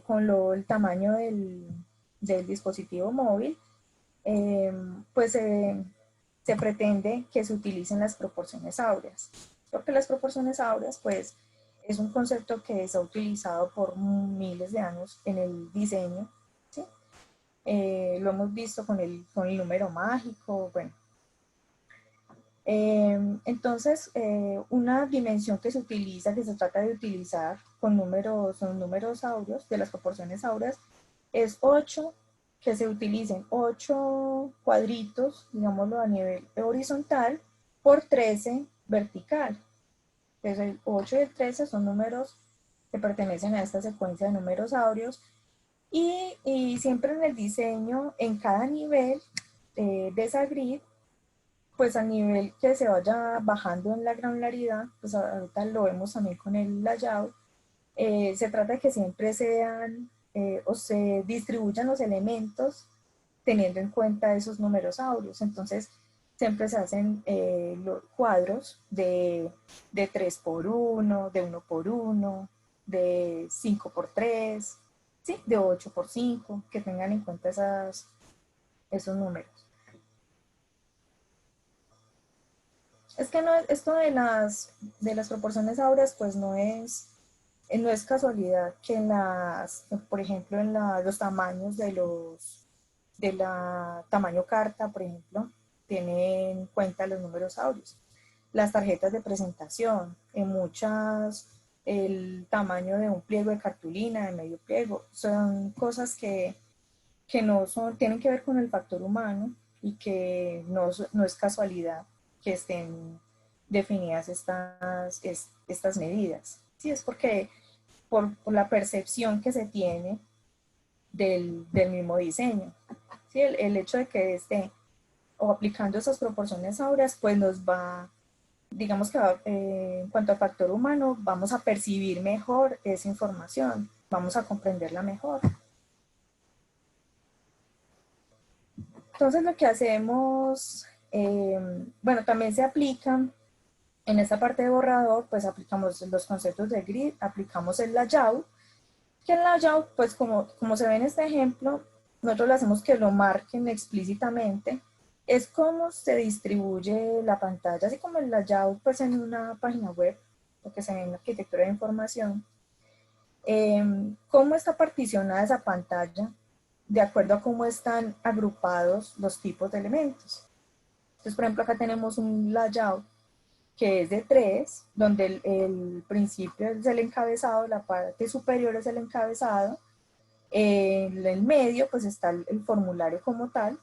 con el tamaño del dispositivo móvil, pues se pretende que se utilicen las proporciones áureas, porque las proporciones áureas pues es un concepto que se ha utilizado por miles de años en el diseño, ¿sí? Lo hemos visto con el número mágico, bueno. Entonces, una dimensión que se trata de utilizar con números áureos, de las proporciones áureas, es 8, que se utilicen 8 cuadritos, digámoslo a nivel horizontal, por 13 vertical. Entonces, el 8 y el 13 son números que pertenecen a esta secuencia de números áureos, y siempre en el diseño, en cada nivel de esa grid, pues a nivel que se vaya bajando en la granularidad, pues ahorita lo vemos también con el layout, se trata de que siempre sean o se distribuyan los elementos teniendo en cuenta esos números áureos. Entonces siempre se hacen los cuadros de 3 por 1, de 1 por 1, de 5 por 3, ¿sí? De 8 por 5, que tengan en cuenta esos números. Es que esto de las proporciones áureas pues no es casualidad que por ejemplo, en los tamaños de la tamaño carta, por ejemplo, tienen en cuenta los números áureos. Las tarjetas de presentación, en muchas, el tamaño de un pliego de cartulina, de medio pliego, son cosas que tienen que ver con el factor humano, y que no es casualidad que estén definidas estas medidas. Sí, es porque por la percepción que se tiene del mismo diseño. ¿Sí? El hecho de que esté o aplicando esas proporciones áureas, pues nos va, digamos que en cuanto al factor humano, vamos a percibir mejor esa información, vamos a comprenderla mejor. Entonces lo que hacemos, bueno, también se aplican en esta parte de borrador, pues aplicamos los conceptos de grid, aplicamos el layout, que el layout, pues como se ve en este ejemplo, nosotros le hacemos que lo marquen explícitamente, es cómo se distribuye la pantalla, así como el layout pues en una página web, lo que se ve en la arquitectura de información, cómo está particionada esa pantalla, de acuerdo a cómo están agrupados los tipos de elementos. Entonces, por ejemplo, acá tenemos un layout que es de 3, donde el principio es el encabezado, la parte superior es el encabezado, en el medio pues está el formulario como tal,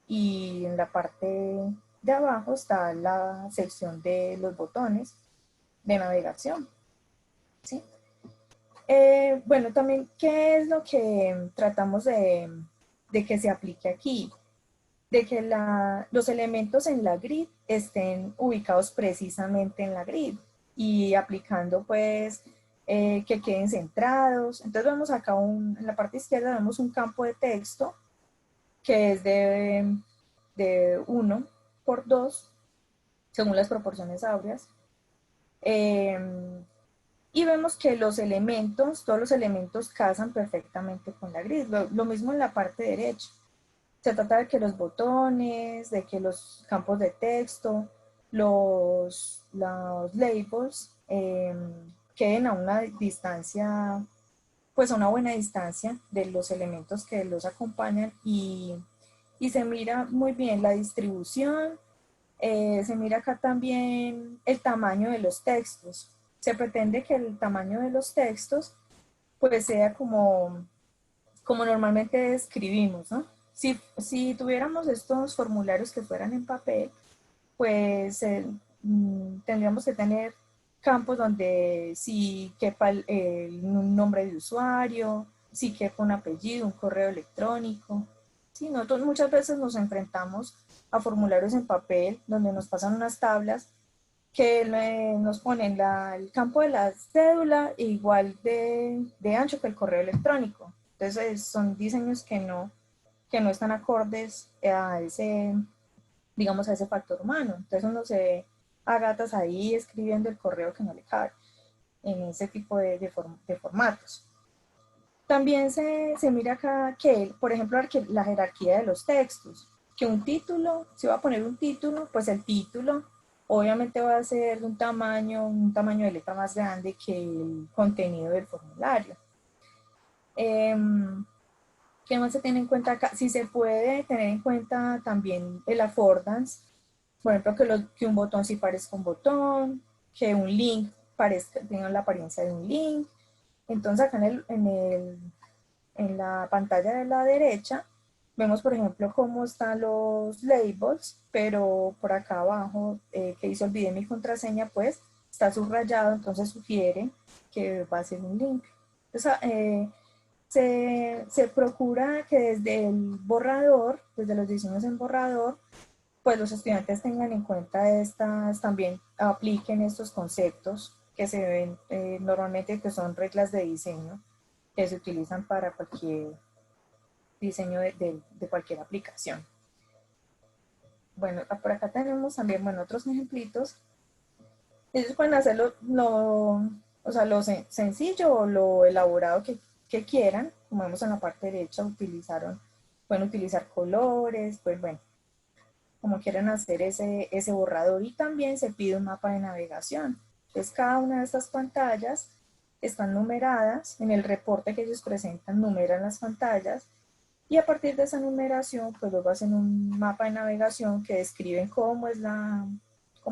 y en la parte de abajo está la sección de los botones de navegación. ¿Sí? Bueno, también, ¿qué es lo que tratamos de que se aplique aquí? De que los elementos en la grid estén ubicados precisamente en la grid y aplicando pues que queden centrados. Entonces vemos acá en la parte izquierda vemos un campo de texto que es de 1 por 2 según las proporciones áureas. Y vemos que todos los elementos casan perfectamente con la grid. Lo mismo en la parte derecha. Se trata de que los botones, de que los campos de texto, los labels queden a una distancia pues a una buena distancia de los elementos que los acompañan y se mira muy bien la distribución, se mira acá también el tamaño de los textos. Se pretende que el tamaño de los textos pues sea como normalmente escribimos, ¿no? Si tuviéramos estos formularios que fueran en papel, pues tendríamos que tener campos donde sí quepa un nombre de usuario, sí quepa un apellido, un correo electrónico. Sí, nosotros muchas veces nos enfrentamos a formularios en papel donde nos pasan unas tablas que nos ponen el campo de la cédula igual de ancho que el correo electrónico. Entonces son diseños que no están acordes a ese, digamos, a ese factor humano. Entonces uno se ve a gatas ahí escribiendo el correo que no le cabe en ese tipo de formatos. También se mira acá que, por ejemplo, la jerarquía de los textos, que un título, si va a poner un título, pues el título obviamente va a ser de un tamaño de letra más grande que el contenido del formulario. ¿Qué más se tiene en cuenta acá? Si se puede tener en cuenta también el affordance, por ejemplo, que un botón sí parezca un botón, que un link tenga la apariencia de un link. Entonces acá en la pantalla de la derecha vemos, por ejemplo, cómo están los labels, pero por acá abajo, que dice olvidé mi contraseña, pues está subrayado, entonces sugiere que va a ser un link. Entonces, se procura que desde el borrador, desde los diseños en borrador, pues los estudiantes tengan en cuenta también apliquen estos conceptos que se ven normalmente, que son reglas de diseño que se utilizan para cualquier diseño de cualquier aplicación. Bueno, por acá tenemos también, bueno, otros ejemplitos. Ellos pueden hacerlo lo sencillo o lo elaborado que quieran. Como vemos en la parte derecha, pueden utilizar colores, pues bueno, como quieran hacer ese borrador. Y también se pide un mapa de navegación. Entonces, cada una de estas pantallas están numeradas. En el reporte que ellos presentan, numeran las pantallas. Y a partir de esa numeración, pues luego hacen un mapa de navegación que describen cómo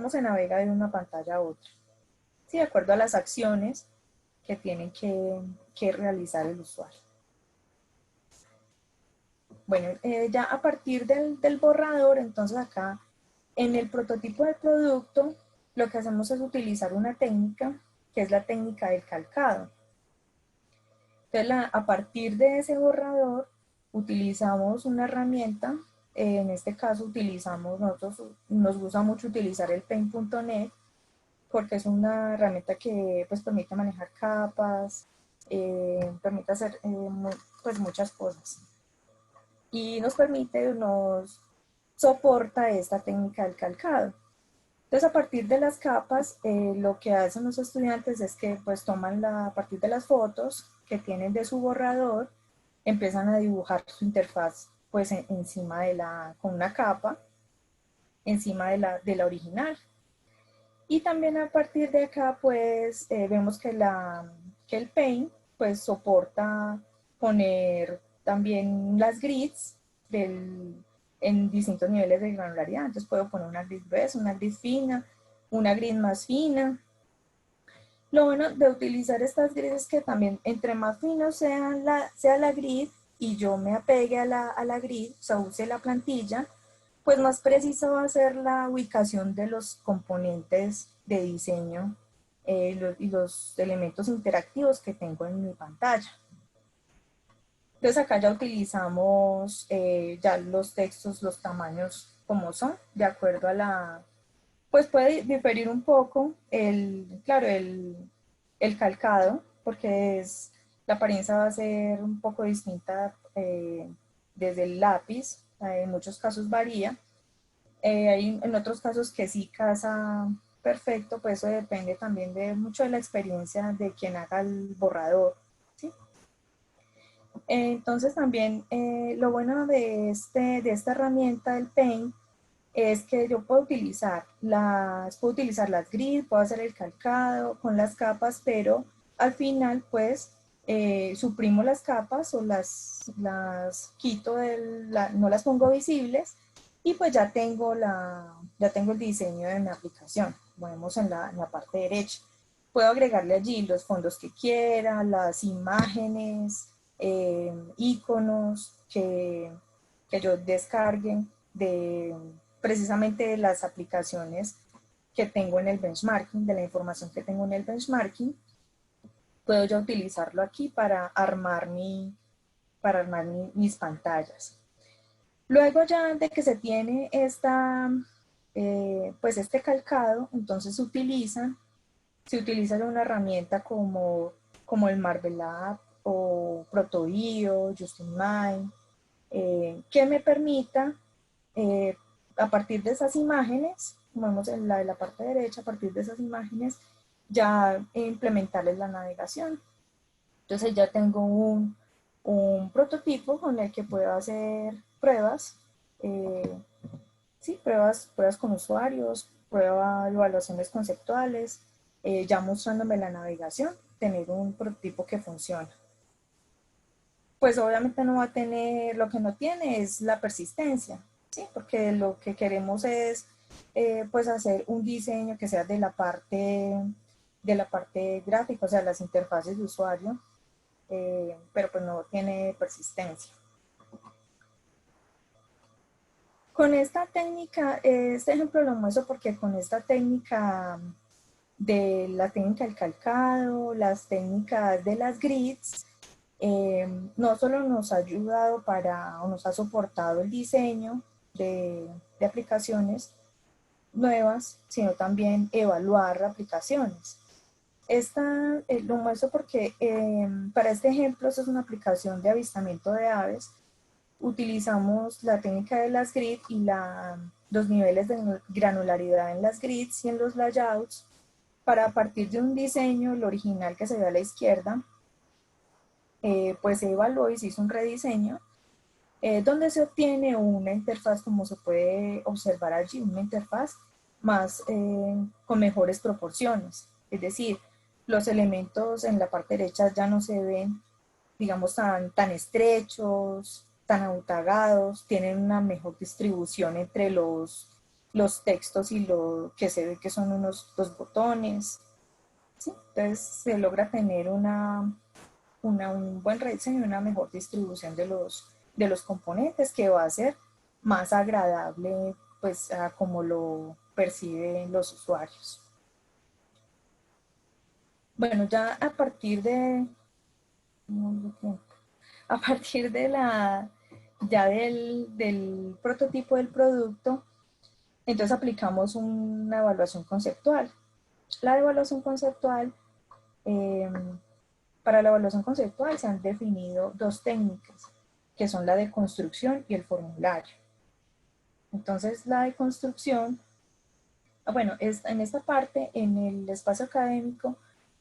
se navega de una pantalla a otra. Sí, de acuerdo a las acciones que tienen que realizar el usuario. Bueno, ya a partir del borrador, entonces acá en el prototipo del producto, lo que hacemos es utilizar una técnica, que es la técnica del calcado. Entonces, a partir de ese borrador, utilizamos una herramienta, en este caso nos gusta mucho utilizar el Paint.net, porque es una herramienta que pues, permite manejar capas, permite hacer pues, muchas cosas. Y nos soporta esta técnica del calcado. Entonces, a partir de las capas, lo que hacen los estudiantes es que pues, toman a partir de las fotos que tienen de su borrador, empiezan a dibujar su interfaz pues, encima con una capa, encima de la original. Y también a partir de acá, pues, vemos que el Paint pues, soporta poner también las grids en distintos niveles de granularidad. Entonces puedo poner una grid gruesa, una grid fina, una grid más fina. Lo bueno de utilizar estas grids es que también entre más fino sea la grid y yo me apegue a la grid, o sea, use la plantilla, pues más precisa va a ser la ubicación de los componentes de diseño y los elementos interactivos que tengo en mi pantalla. Entonces acá ya utilizamos ya los textos, los tamaños como son, de acuerdo a pues puede diferir un poco el calcado, porque la apariencia va a ser un poco distinta desde el lápiz, en muchos casos varía. Hay en otros casos que sí casa perfecto, pues eso depende también mucho de la experiencia de quien haga el borrador, ¿sí? Entonces también lo bueno de esta herramienta del Paint es que yo puedo utilizar las grids, puedo hacer el calcado con las capas, pero al final pues suprimo las capas o las quito, no las pongo visibles, y pues ya tengo el diseño de mi aplicación. Vemos en la parte derecha. Puedo agregarle allí los fondos que quiera, las imágenes, iconos que yo descargue precisamente de las aplicaciones que tengo en el benchmarking, de la información que tengo en el benchmarking. Puedo ya utilizarlo aquí para armar mis pantallas. Luego ya de que se tiene pues este calcado, entonces se utiliza una herramienta como el Marvel Lab o Proto.io, Justinmind, que me permita, a partir de esas imágenes, como vemos en la parte derecha, a partir de esas imágenes, ya implementarles la navegación. Entonces ya tengo un prototipo con el que puedo hacer pruebas, pruebas con usuarios, evaluaciones conceptuales, ya mostrándome la navegación, tener un prototipo que funciona. Pues obviamente no va a tener, lo que no tiene es la persistencia, ¿sí? Porque lo que queremos es pues hacer un diseño que sea de la parte gráfica, o sea, las interfaces de usuario, pero pues no tiene persistencia. Con esta técnica, este ejemplo lo muestro porque con esta técnica del calcado, las técnicas de las grids, no solo nos ha ayudado o nos ha soportado el diseño de aplicaciones nuevas, sino también evaluar aplicaciones. Lo muestro porque para este ejemplo, esta es una aplicación de avistamiento de aves. Utilizamos la técnica de las grids y los niveles de granularidad en las grids y en los layouts para, a partir de un diseño, el original que se ve a la izquierda, pues se evaluó y se hizo un rediseño donde se obtiene una interfaz, como se puede observar allí, una interfaz más con mejores proporciones. Es decir, los elementos en la parte derecha ya no se ven, digamos, tan estrechos, tan abultagados, tienen una mejor distribución entre los textos y lo que se ve que son los botones. ¿Sí? Entonces se logra tener un buen rediseño y una mejor distribución de los componentes, que va a ser más agradable pues a como lo perciben los usuarios. Bueno, ya a partir del prototipo del producto, entonces aplicamos una evaluación conceptual. La evaluación conceptual, para la evaluación conceptual se han definido dos técnicas, que son la de construcción y el formulario. Entonces la de construcción, en esta parte, en el espacio académico,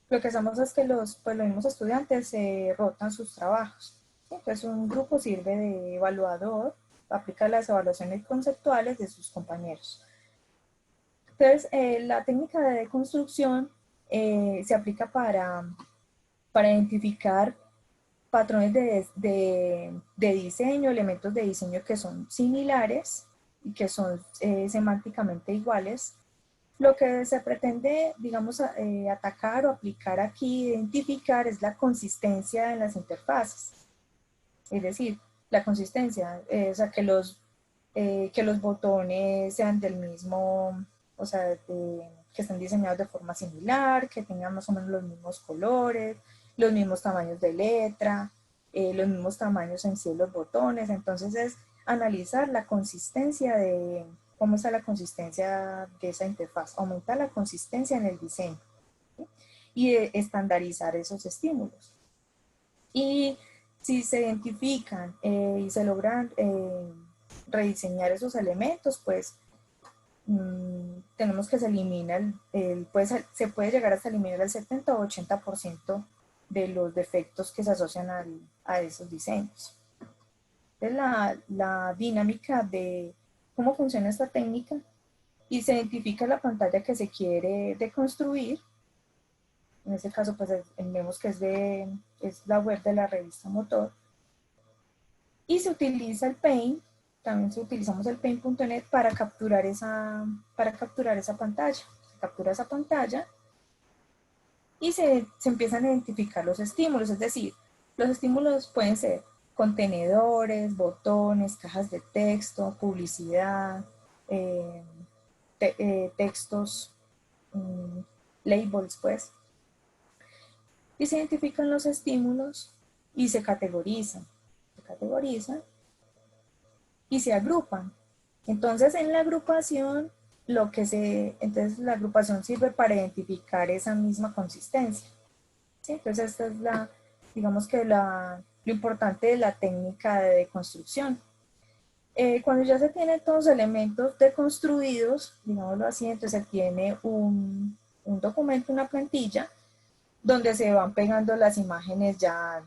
lo que hacemos es que los mismos estudiantes se rotan sus trabajos. ¿Sí? Entonces un grupo sirve de evaluador, aplica las evaluaciones conceptuales de sus compañeros. Entonces la técnica de construcción se aplica para identificar patrones de diseño, elementos de diseño que son similares y que son semánticamente iguales. Lo que se pretende, digamos, atacar o aplicar aquí, identificar, es la consistencia en las interfaces. Es decir, la consistencia, o sea, que los botones sean del mismo, o sea, que estén diseñados de forma similar, que tengan más o menos los mismos colores, los mismos tamaños de letra, los mismos tamaños en sí de los botones. Entonces es analizar la consistencia cómo está la consistencia de esa interfaz, aumentar la consistencia en el diseño, ¿sí? Y estandarizar esos estímulos. Y si se identifican y se logran rediseñar esos elementos, pues tenemos que se elimina, se puede llegar hasta eliminar el 70 o 80% de los defectos que se asocian a esos diseños. Entonces la dinámica de cómo funciona esta técnica, y se identifica la pantalla que se quiere deconstruir, en este caso pues vemos que es la web de la revista Motor, y se utiliza el Paint, también utilizamos el Paint.net para capturar esa pantalla. Se captura esa pantalla y se empiezan a identificar los estímulos, es decir, los estímulos pueden ser contenedores, botones, cajas de texto, publicidad, textos, labels, pues. Y se identifican los estímulos y se categorizan y se agrupan. Entonces, en la agrupación, entonces la agrupación sirve para identificar esa misma consistencia. ¿Sí? Entonces, esta es digamos que lo importante de la técnica de deconstrucción. Cuando ya se tienen todos los elementos deconstruidos, digámoslo así, entonces se tiene un documento, una plantilla, donde se van pegando las imágenes ya,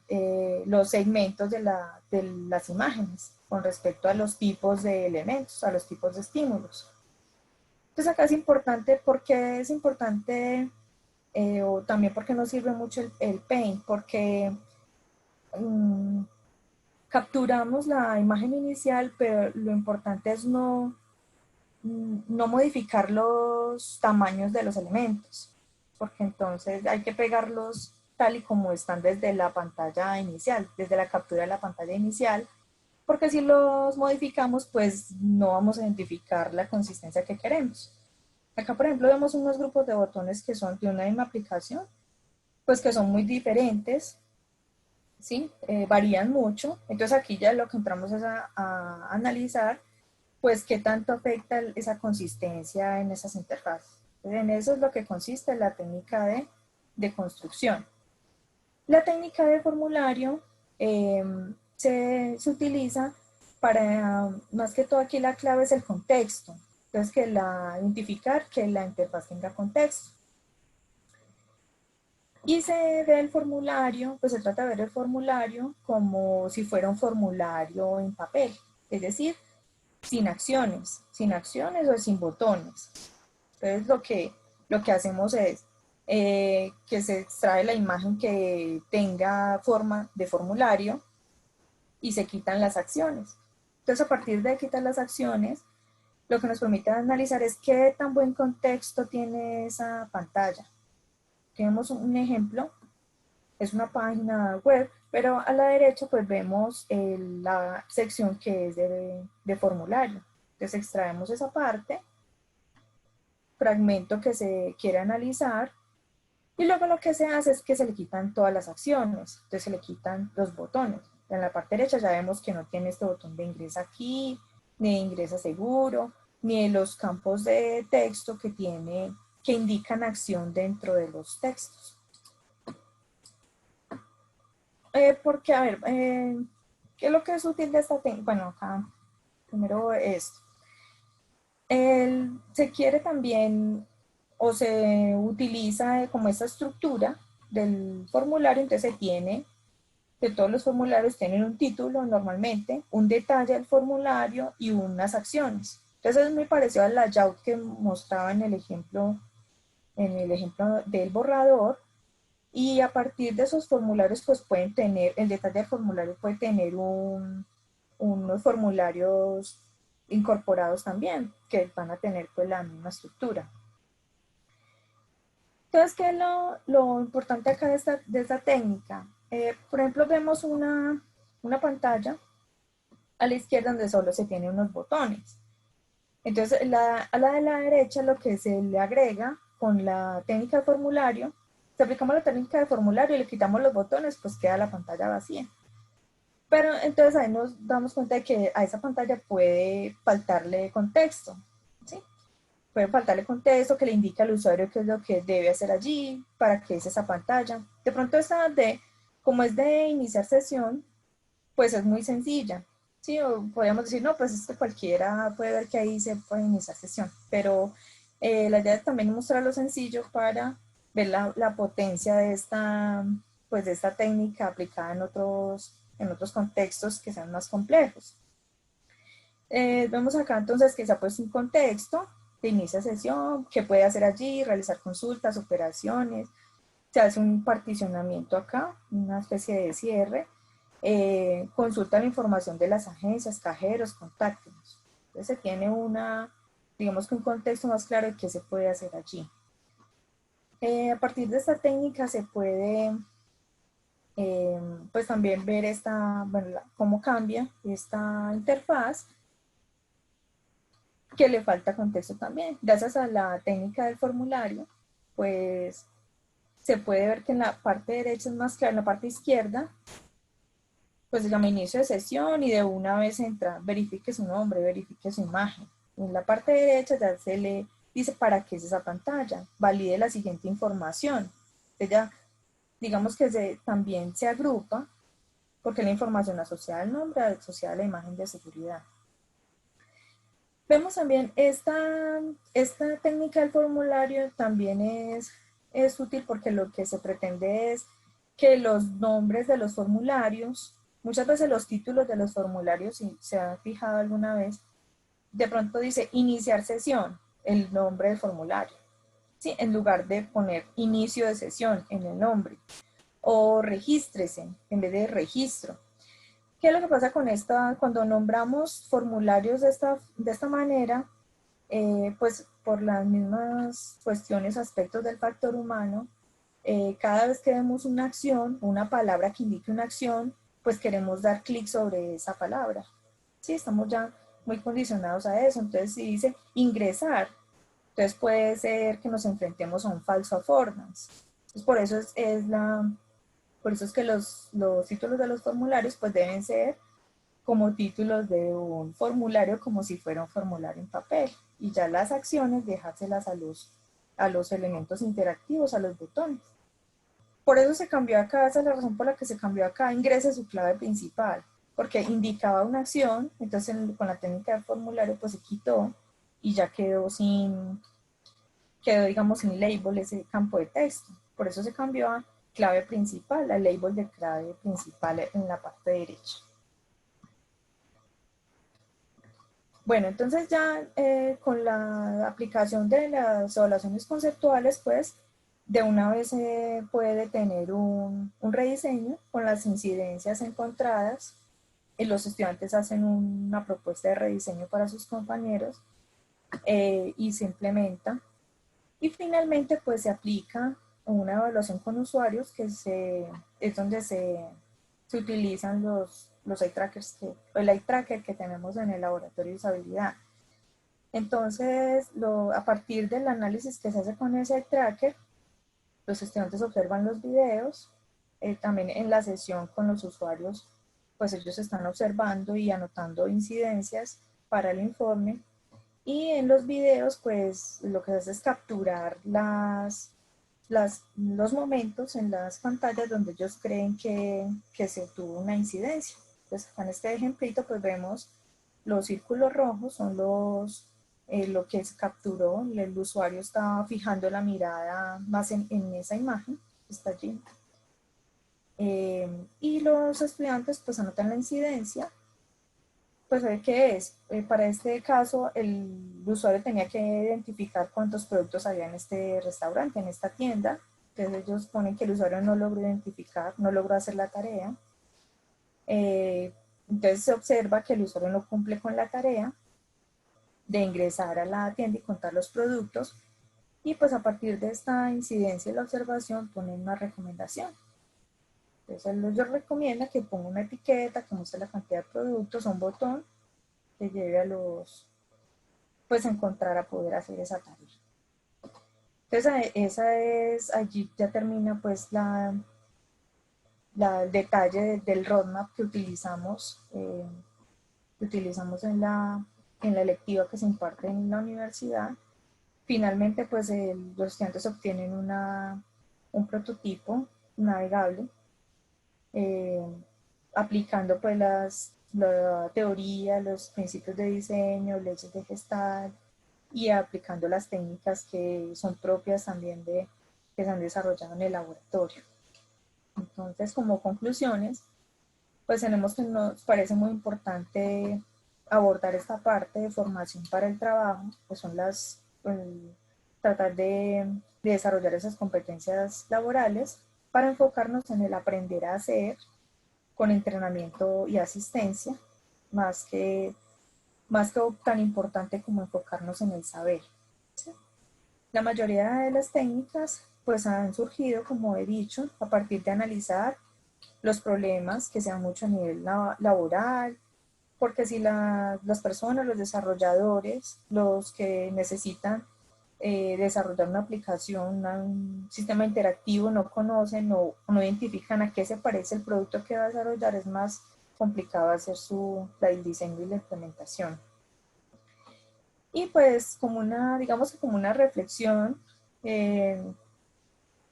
los segmentos de las imágenes con respecto a los tipos de elementos, a los tipos de estímulos. Entonces acá es importante, porque es importante, o también porque nos sirve mucho el Paint, porque capturamos la imagen inicial, pero lo importante es no modificar los tamaños de los elementos, porque entonces hay que pegarlos tal y como están desde la pantalla inicial, desde la captura de la pantalla inicial, porque si los modificamos, pues no vamos a identificar la consistencia que queremos. Acá, por ejemplo, vemos unos grupos de botones que son de una misma aplicación, pues que son muy diferentes, ¿sí? Varían mucho. Entonces aquí ya lo que entramos es a analizar, pues qué tanto afecta esa consistencia en esas interfaces. En eso es lo que consiste la técnica de construcción. La técnica de formulario se utiliza para, más que todo aquí la clave es el contexto. Entonces identificar que la interfaz tenga contexto. Y se ve el formulario, pues se trata de ver el formulario como si fuera un formulario en papel, es decir, sin acciones o sin botones. Entonces lo que hacemos es que se extrae la imagen que tenga forma de formulario y se quitan las acciones. Entonces a partir de quitar las acciones, lo que nos permite analizar es qué tan buen contexto tiene esa pantalla. Tenemos un ejemplo, es una página web, pero a la derecha pues vemos la sección que es de formulario. Entonces extraemos esa parte, fragmento que se quiere analizar, y luego lo que se hace es que se le quitan todas las acciones, entonces se le quitan los botones. En la parte derecha ya vemos que no tiene este botón de ingresa aquí, ni de ingresa seguro, ni de los campos de texto que indican acción dentro de los textos. Porque, a ver, ¿qué es lo que es útil de esta técnica? Bueno, acá primero esto. Se quiere también, o se utiliza como esta estructura del formulario, entonces se tiene, que todos los formularios tienen un título normalmente, un detalle del formulario y unas acciones. Entonces es muy parecido al layout que mostraba en el ejemplo del borrador, y a partir de esos formularios pues pueden tener, el detalle del formulario puede tener unos formularios incorporados también, que van a tener pues la misma estructura. Entonces, ¿qué es lo importante acá de esta técnica? Por ejemplo, vemos una pantalla a la izquierda donde solo se tienen unos botones. Entonces, a la de la derecha lo que se le agrega con la técnica de formulario, si aplicamos la técnica de formulario y le quitamos los botones, pues queda la pantalla vacía. Pero entonces ahí nos damos cuenta de que a esa pantalla puede faltarle contexto, ¿sí? Puede faltarle contexto que le indique al usuario qué es lo que debe hacer allí, para qué es esa pantalla. De pronto como es de iniciar sesión, pues es muy sencilla, ¿sí? O podríamos decir, no, pues es que cualquiera puede ver que ahí se puede iniciar sesión, pero la idea es también mostrar lo sencillo para ver la potencia de esta técnica aplicada en otros contextos que sean más complejos. Vemos acá entonces que se ha puesto un contexto de inicia sesión, qué puede hacer allí, realizar consultas, operaciones, se hace un particionamiento acá, una especie de cierre, consulta la información de las agencias, cajeros, contáctenos. Entonces se tiene digamos que un contexto más claro de qué se puede hacer allí. A partir de esta técnica se puede pues también ver cómo cambia esta interfaz, que le falta contexto también. Gracias a la técnica del formulario, pues se puede ver que en la parte derecha es más claro, en la parte izquierda, pues se llama inicio de sesión y de una vez entra, verifique su nombre, verifique su imagen. En la parte derecha ya se le dice para qué es esa pantalla, valide la siguiente información. Entonces ya, digamos que también se agrupa, porque la información asociada al nombre, asociada a la imagen de seguridad. Vemos también esta técnica del formulario también es útil porque lo que se pretende es que los nombres de los formularios, muchas veces los títulos de los formularios, si se han fijado alguna vez, de pronto dice iniciar sesión, el nombre del formulario, ¿sí? En lugar de poner inicio de sesión en el nombre, o regístrese en vez de registro. ¿Qué es lo que pasa con cuando nombramos formularios de esta manera? Pues por las mismas cuestiones, aspectos del factor humano, cada vez que vemos una acción, una palabra que indique una acción, pues queremos dar clic sobre esa palabra. Sí, estamos ya muy condicionados a eso. Entonces si dice ingresar, entonces puede ser que nos enfrentemos a un falso affordance. Entonces por eso es que los títulos de los formularios pues deben ser como títulos de un formulario, como si fuera un formulario en papel. Y ya las acciones dejárselas a los elementos interactivos, a los botones. Por eso se cambió acá, esa es la razón por la que se cambió acá, ingrese su clave principal, porque indicaba una acción, entonces con la técnica del formulario pues se quitó y ya quedó digamos sin label ese campo de texto. Por eso se cambió a clave principal, al label de clave principal en la parte derecha. Bueno, entonces ya con la aplicación de las evaluaciones conceptuales, pues de una vez se puede tener un rediseño con las incidencias encontradas. Y los estudiantes hacen una propuesta de rediseño para sus compañeros y se implementa. Y finalmente pues se aplica una evaluación con usuarios que es donde se utilizan los eye trackers, el eye tracker que tenemos en el laboratorio de usabilidad. Entonces, a partir del análisis que se hace con ese eye tracker, los estudiantes observan los videos, también en la sesión con los usuarios, pues ellos están observando y anotando incidencias para el informe, y en los videos pues lo que se hace es capturar los momentos en las pantallas donde ellos creen que se tuvo una incidencia. Entonces en este ejemplito pues vemos los círculos rojos, son lo que se capturó, el usuario está fijando la mirada más en esa imagen que está allí. Y los estudiantes pues anotan la incidencia, pues a ver qué es. Para este caso el usuario tenía que identificar cuántos productos había en este restaurante, en esta tienda. Entonces ellos ponen que el usuario no logró identificar, no logró hacer la tarea. Entonces se observa que el usuario no cumple con la tarea de ingresar a la tienda y contar los productos, y pues a partir de esta incidencia y la observación ponen una recomendación. Entonces ellos recomiendan que ponga una etiqueta que muestre la cantidad de productos, un botón que lleve pues a encontrar, a poder hacer esa tarea. Entonces allí ya termina pues el detalle del roadmap que utilizamos en la electiva que se imparte en la universidad. Finalmente pues los estudiantes obtienen un prototipo navegable, aplicando pues la teoría, los principios de diseño, leyes de Gestalt, y aplicando las técnicas que son propias también que se han desarrollado en el laboratorio. Entonces, como conclusiones, pues tenemos que nos parece muy importante abordar esta parte de formación para el trabajo, que son tratar de desarrollar esas competencias laborales para enfocarnos en el aprender a hacer con entrenamiento y asistencia, más que tan importante como enfocarnos en el saber. ¿Sí? La mayoría de las técnicas pues han surgido, como he dicho, a partir de analizar los problemas que se dan mucho a nivel laboral, porque si las personas, los desarrolladores, los que necesitan desarrollar una aplicación, un sistema interactivo, no conocen o no identifican a qué se parece el producto que va a desarrollar, es más complicado hacer el diseño y la implementación. Y pues digamos que como una reflexión,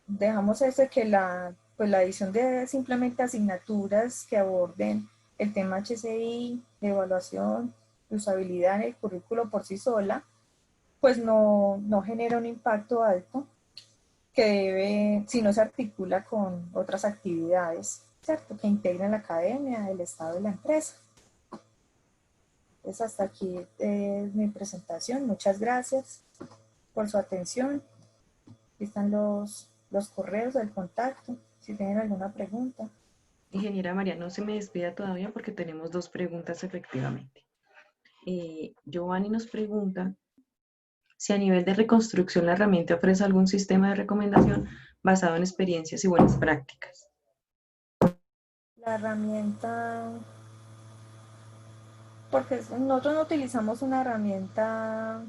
dejamos eso de que la adición de simplemente asignaturas que aborden el tema HCI, de evaluación, de usabilidad en el currículo por sí sola, pues no genera un impacto alto si no se articula con otras actividades, ¿cierto? Que integren la academia, el Estado y la empresa. Pues hasta aquí mi presentación. Muchas gracias por su atención. Aquí están los correos del contacto, si tienen alguna pregunta. Ingeniera María, no se me despida todavía porque tenemos 2 preguntas efectivamente. Giovanni nos pregunta si a nivel de reconstrucción la herramienta ofrece algún sistema de recomendación basado en experiencias y buenas prácticas. La herramienta, porque nosotros no utilizamos una herramienta.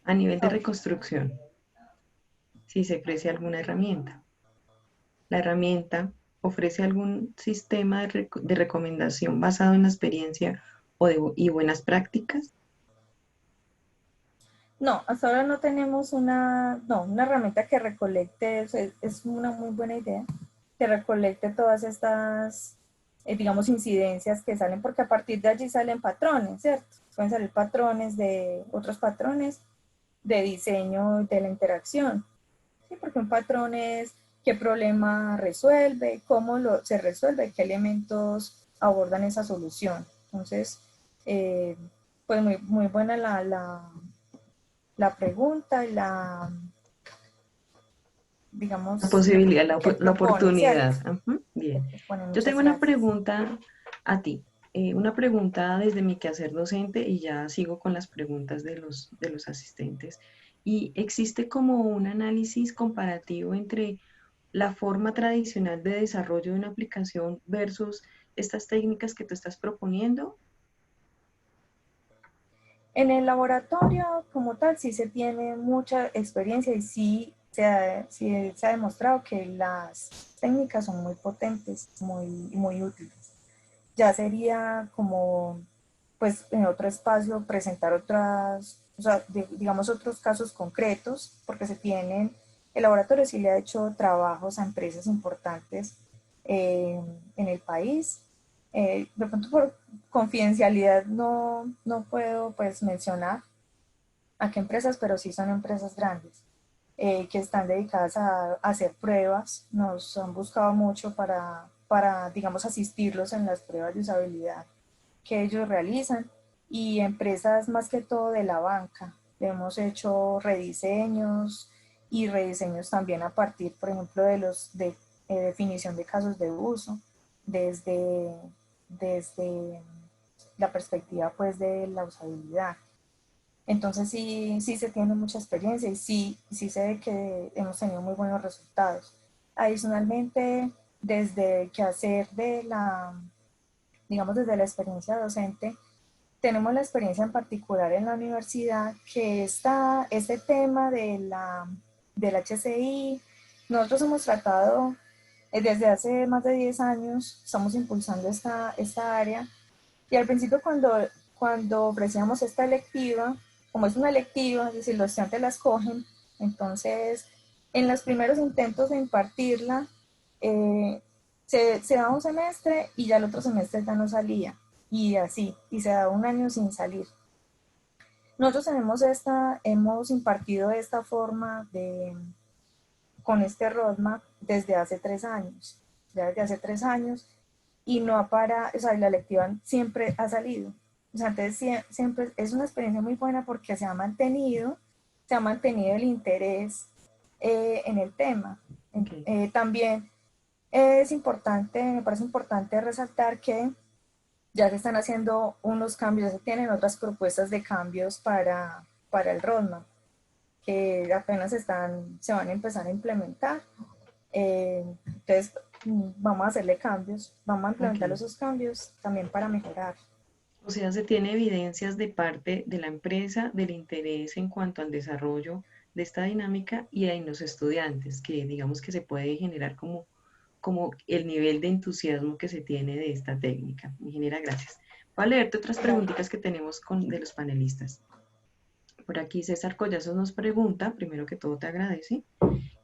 A nivel de reconstrucción, si se ofrece alguna herramienta. La herramienta ofrece algún sistema de recomendación basado en la experiencia y buenas prácticas. No, hasta ahora no tenemos una herramienta que recolecte, es una muy buena idea, que recolecte todas estas, digamos, incidencias que salen, porque a partir de allí salen patrones, ¿cierto? Pueden salir patrones de otros patrones de diseño de la interacción, ¿sí? Porque un patrón es qué problema resuelve, cómo se resuelve, qué elementos abordan esa solución. Entonces, pues muy buena la pregunta y digamos, la posibilidad, la propone, oportunidad. ¿cierto? Bien. Propone, Yo tengo gracias. una pregunta a ti, una pregunta desde mi quehacer docente y ya sigo con las preguntas de los asistentes. Y existe como un análisis comparativo entre la forma tradicional de desarrollo de una aplicación versus estas técnicas que tú estás proponiendo. En el laboratorio como tal sí se tiene mucha experiencia y sí se ha demostrado que las técnicas son muy potentes, muy útiles. Ya sería como, pues en otro espacio presentar digamos otros casos concretos, porque el laboratorio sí le ha hecho trabajos a empresas importantes en el país. De pronto por confidencialidad no puedo pues mencionar a qué empresas, pero sí son empresas grandes que están dedicadas a hacer pruebas. Nos han buscado mucho para digamos asistirlos en las pruebas de usabilidad que ellos realizan, y empresas más que todo de la banca. Hemos hecho rediseños y rediseños también a partir, por ejemplo, de definición de casos de uso, desde la perspectiva pues de la usabilidad. Entonces sí se tiene mucha experiencia y sí se ve que hemos tenido muy buenos resultados. Adicionalmente, desde el quehacer digamos desde la experiencia docente, tenemos la experiencia en particular en la universidad que este tema del HCI, nosotros hemos tratado desde hace más de 10 años, estamos impulsando esta área, y al principio cuando ofrecíamos esta electiva, como es una electiva, es decir, los estudiantes la escogen, entonces en los primeros intentos de impartirla, se daba un semestre y ya el otro semestre ya no salía, y así, y se daba un año sin salir. Nosotros hemos impartido de esta forma con este roadmap desde hace 3 años, y no para, o sea, la electiva siempre ha salido. O sea, entonces siempre es una experiencia muy buena porque se ha mantenido el interés en el tema. Okay. También es importante, me parece importante resaltar que ya se están haciendo unos cambios, ya se tienen otras propuestas de cambios para el roadmap, que apenas se van a empezar a implementar. Entonces, vamos a hacerle cambios, vamos a implementar esos cambios también para mejorar. O sea, se tiene evidencias de parte de la empresa del interés en cuanto al desarrollo de esta dinámica y en los estudiantes, que digamos que se puede generar como el nivel de entusiasmo que se tiene de esta técnica. Ingeniera, gracias. Voy a leerte otras preguntitas que tenemos de los panelistas. Por aquí César Collazos nos pregunta, primero que todo te agradece,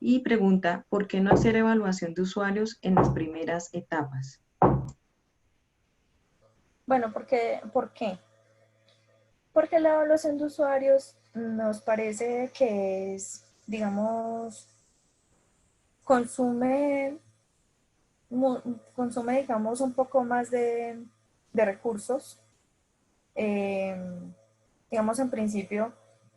y pregunta, ¿por qué no hacer evaluación de usuarios en las primeras etapas? Bueno, ¿por qué? Porque la evaluación de usuarios nos parece que es, digamos, consume, digamos, un poco más de recursos. Digamos, en principio,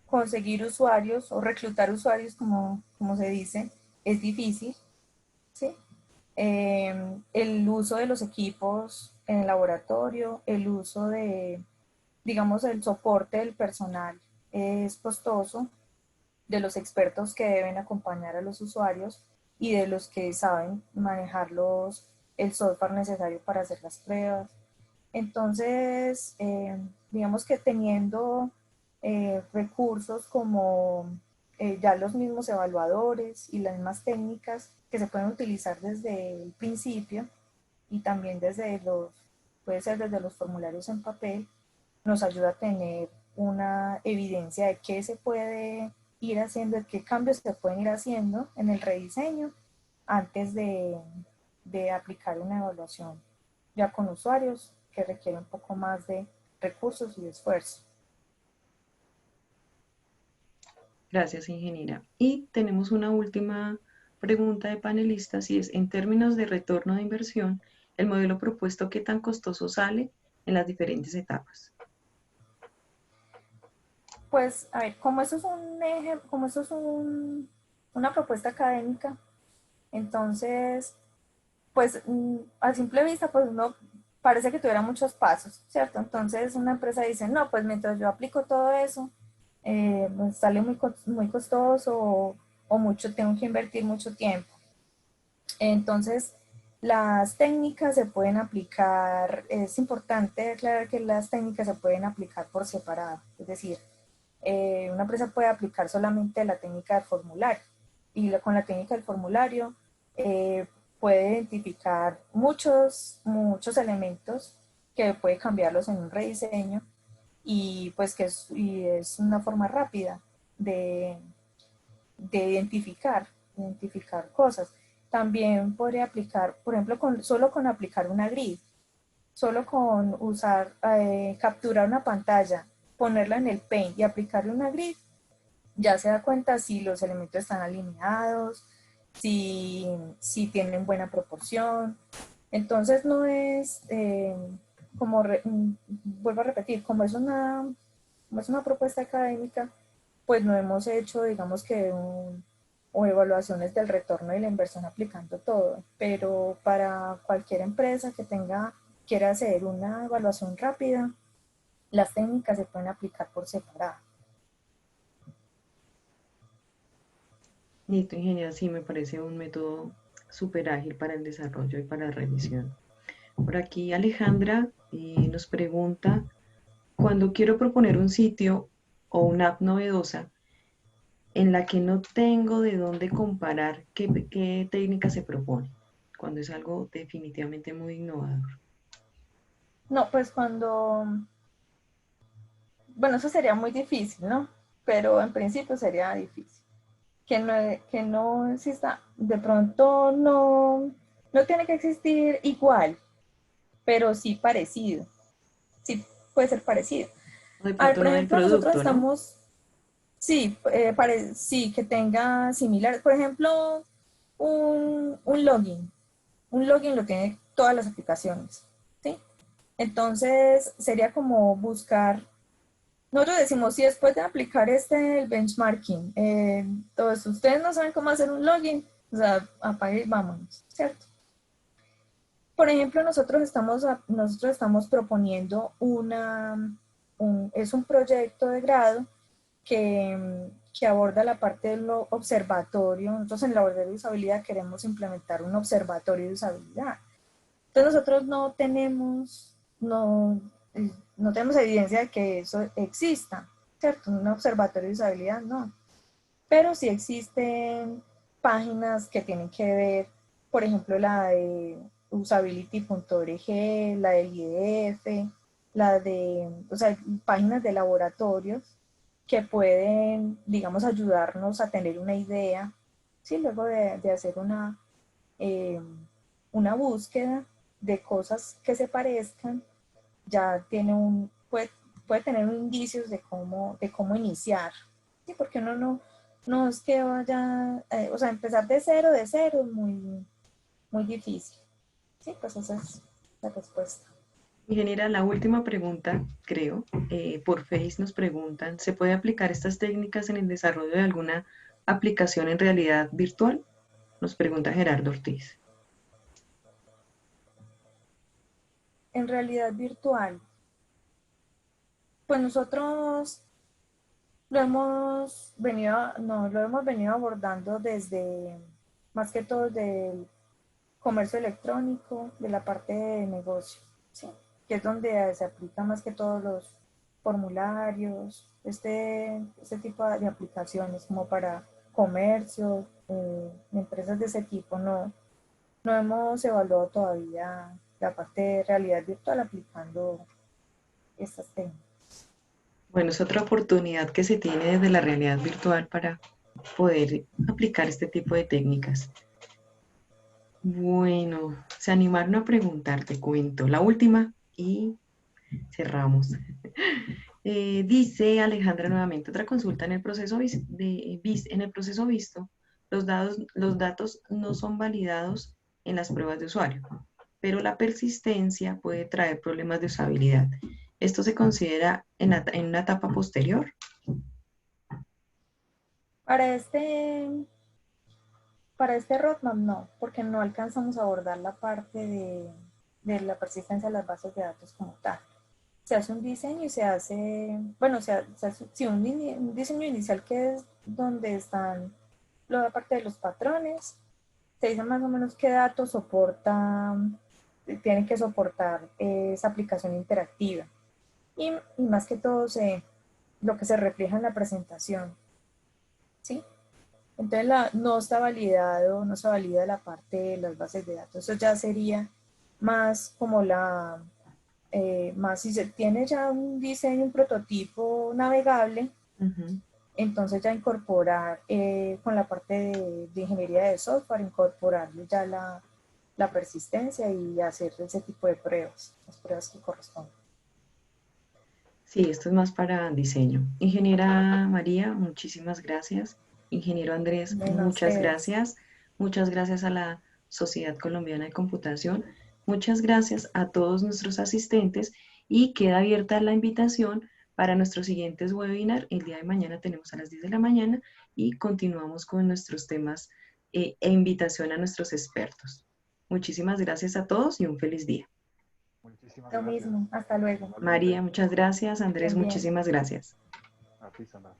conseguir usuarios o reclutar usuarios, como se dice, es difícil, ¿sí? El uso de los equipos en el laboratorio, el uso de, digamos, el soporte del personal es costoso, de los expertos que deben acompañar a los usuarios y de los que saben manejar el software necesario para hacer las pruebas. Entonces, digamos que teniendo recursos como ya los mismos evaluadores y las mismas técnicas que se pueden utilizar desde el principio y también puede ser desde los formularios en papel, nos ayuda a tener una evidencia de qué se puede ir haciendo, de qué cambios se pueden ir haciendo en el rediseño antes de aplicar una evaluación ya con usuarios que requiere un poco más de recursos y de esfuerzo. Gracias, ingeniera. Y tenemos una última pregunta de panelistas y es, en términos de retorno de inversión, ¿el modelo propuesto qué tan costoso sale en las diferentes etapas? Pues, a ver, como eso es una propuesta académica, entonces, pues, a simple vista, pues uno parece que tuviera muchos pasos, ¿cierto? Entonces, una empresa dice, no, pues mientras yo aplico todo eso, pues sale muy costoso o tengo que invertir mucho tiempo. Entonces, las técnicas se pueden aplicar, es importante aclarar que las técnicas se pueden aplicar por separado, es decir, una empresa puede aplicar solamente la técnica del formulario y con la técnica del formulario puede identificar muchos elementos que puede cambiarlos en un rediseño y pues que es una forma rápida de identificar cosas. También podría aplicar, por ejemplo, solo con aplicar una grid, solo con capturar una pantalla, ponerla en el Paint y aplicarle una grid, ya se da cuenta si los elementos están alineados, si tienen buena proporción. Entonces no es, vuelvo a repetir, como es una propuesta académica, pues no hemos hecho, digamos que o evaluaciones del retorno de la inversión aplicando todo, pero para cualquier empresa que quiera hacer una evaluación rápida, las técnicas se pueden aplicar por separado. Listo, ingeniera, sí, me parece un método súper ágil para el desarrollo y para la revisión. Por aquí Alejandra nos pregunta, cuando quiero proponer un sitio o una app novedosa en la que no tengo de dónde comparar, ¿qué técnica se propone? Cuando es algo definitivamente muy innovador. No, pues bueno, eso sería muy difícil, ¿no? Pero en principio sería difícil. Que no exista, de pronto no tiene que existir igual, pero sí parecido. Sí puede ser parecido. De pronto, por ejemplo, nosotros estamos, ¿no? Sí, que tenga similar. Por ejemplo, un login. Un login lo tiene todas las aplicaciones, ¿sí? Entonces, sería como buscar nosotros decimos, si después de aplicar el benchmarking, todo eso, ustedes no saben cómo hacer un login, o sea, apague y vámonos, ¿cierto? Por ejemplo, nosotros estamos proponiendo es un proyecto de grado que aborda la parte del observatorio. Nosotros en el laboratorio de usabilidad queremos implementar un observatorio de usabilidad. Entonces nosotros no tenemos evidencia de que eso exista, ¿cierto? Un observatorio de usabilidad, no. Pero sí existen páginas que tienen que ver, por ejemplo, la de usability.org, la del IDF, o sea, páginas de laboratorios que pueden, digamos, ayudarnos a tener una idea, ¿sí? Luego de hacer una búsqueda de cosas que se parezcan, ya puede tener indicios de cómo iniciar, ¿sí? Porque uno no es que vaya, o sea, empezar de cero es muy, muy difícil. Sí, pues esa es la respuesta. Ingeniera, la última pregunta, creo, por Face nos preguntan, ¿se puede aplicar estas técnicas en el desarrollo de alguna aplicación en realidad virtual? Nos pregunta Gerardo Ortiz. En realidad virtual, pues nosotros lo hemos venido abordando desde, más que todo del comercio electrónico, de la parte de negocio, ¿sí? Que es donde se aplican más que todos los formularios, este tipo de aplicaciones como para comercio, empresas de ese tipo. No hemos evaluado todavía la parte de realidad virtual aplicando estas técnicas. Bueno, es otra oportunidad que se tiene desde la realidad virtual para poder aplicar este tipo de técnicas. Bueno, se animaron a preguntar, te cuento, la última y cerramos. Dice Alejandra nuevamente, otra consulta en el proceso visto, los datos no son validados en las pruebas de usuario, pero la persistencia puede traer problemas de usabilidad. ¿Esto se considera en una etapa posterior? Para este roadmap no, porque no alcanzamos a abordar la parte de la persistencia de las bases de datos como tal. Se hace un diseño y se hace, bueno, se hace un diseño inicial que es donde están la parte de los patrones, se dice más o menos qué datos tienen que soportar esa aplicación interactiva. Y más que todo lo que se refleja en la presentación, ¿sí? Entonces no está valida la parte de las bases de datos. Eso ya sería más como más si se tiene ya un diseño, un prototipo navegable, entonces ya incorporar con la parte de ingeniería de software, incorporarle ya la persistencia y hacer ese tipo de pruebas, las pruebas que corresponden. Sí, esto es más para diseño. Ingeniera María, muchísimas gracias. Ingeniero Andrés, muchas gracias. Muchas gracias a la Sociedad Colombiana de Computación. Muchas gracias a todos nuestros asistentes y queda abierta la invitación para nuestros siguientes webinars. El día de mañana tenemos a las 10 de la mañana y continuamos con nuestros temas e invitación a nuestros expertos. Muchísimas gracias a todos y un feliz día. Lo mismo, hasta luego. María, muchas gracias. Andrés, muchísimas gracias. A ti, Sandra.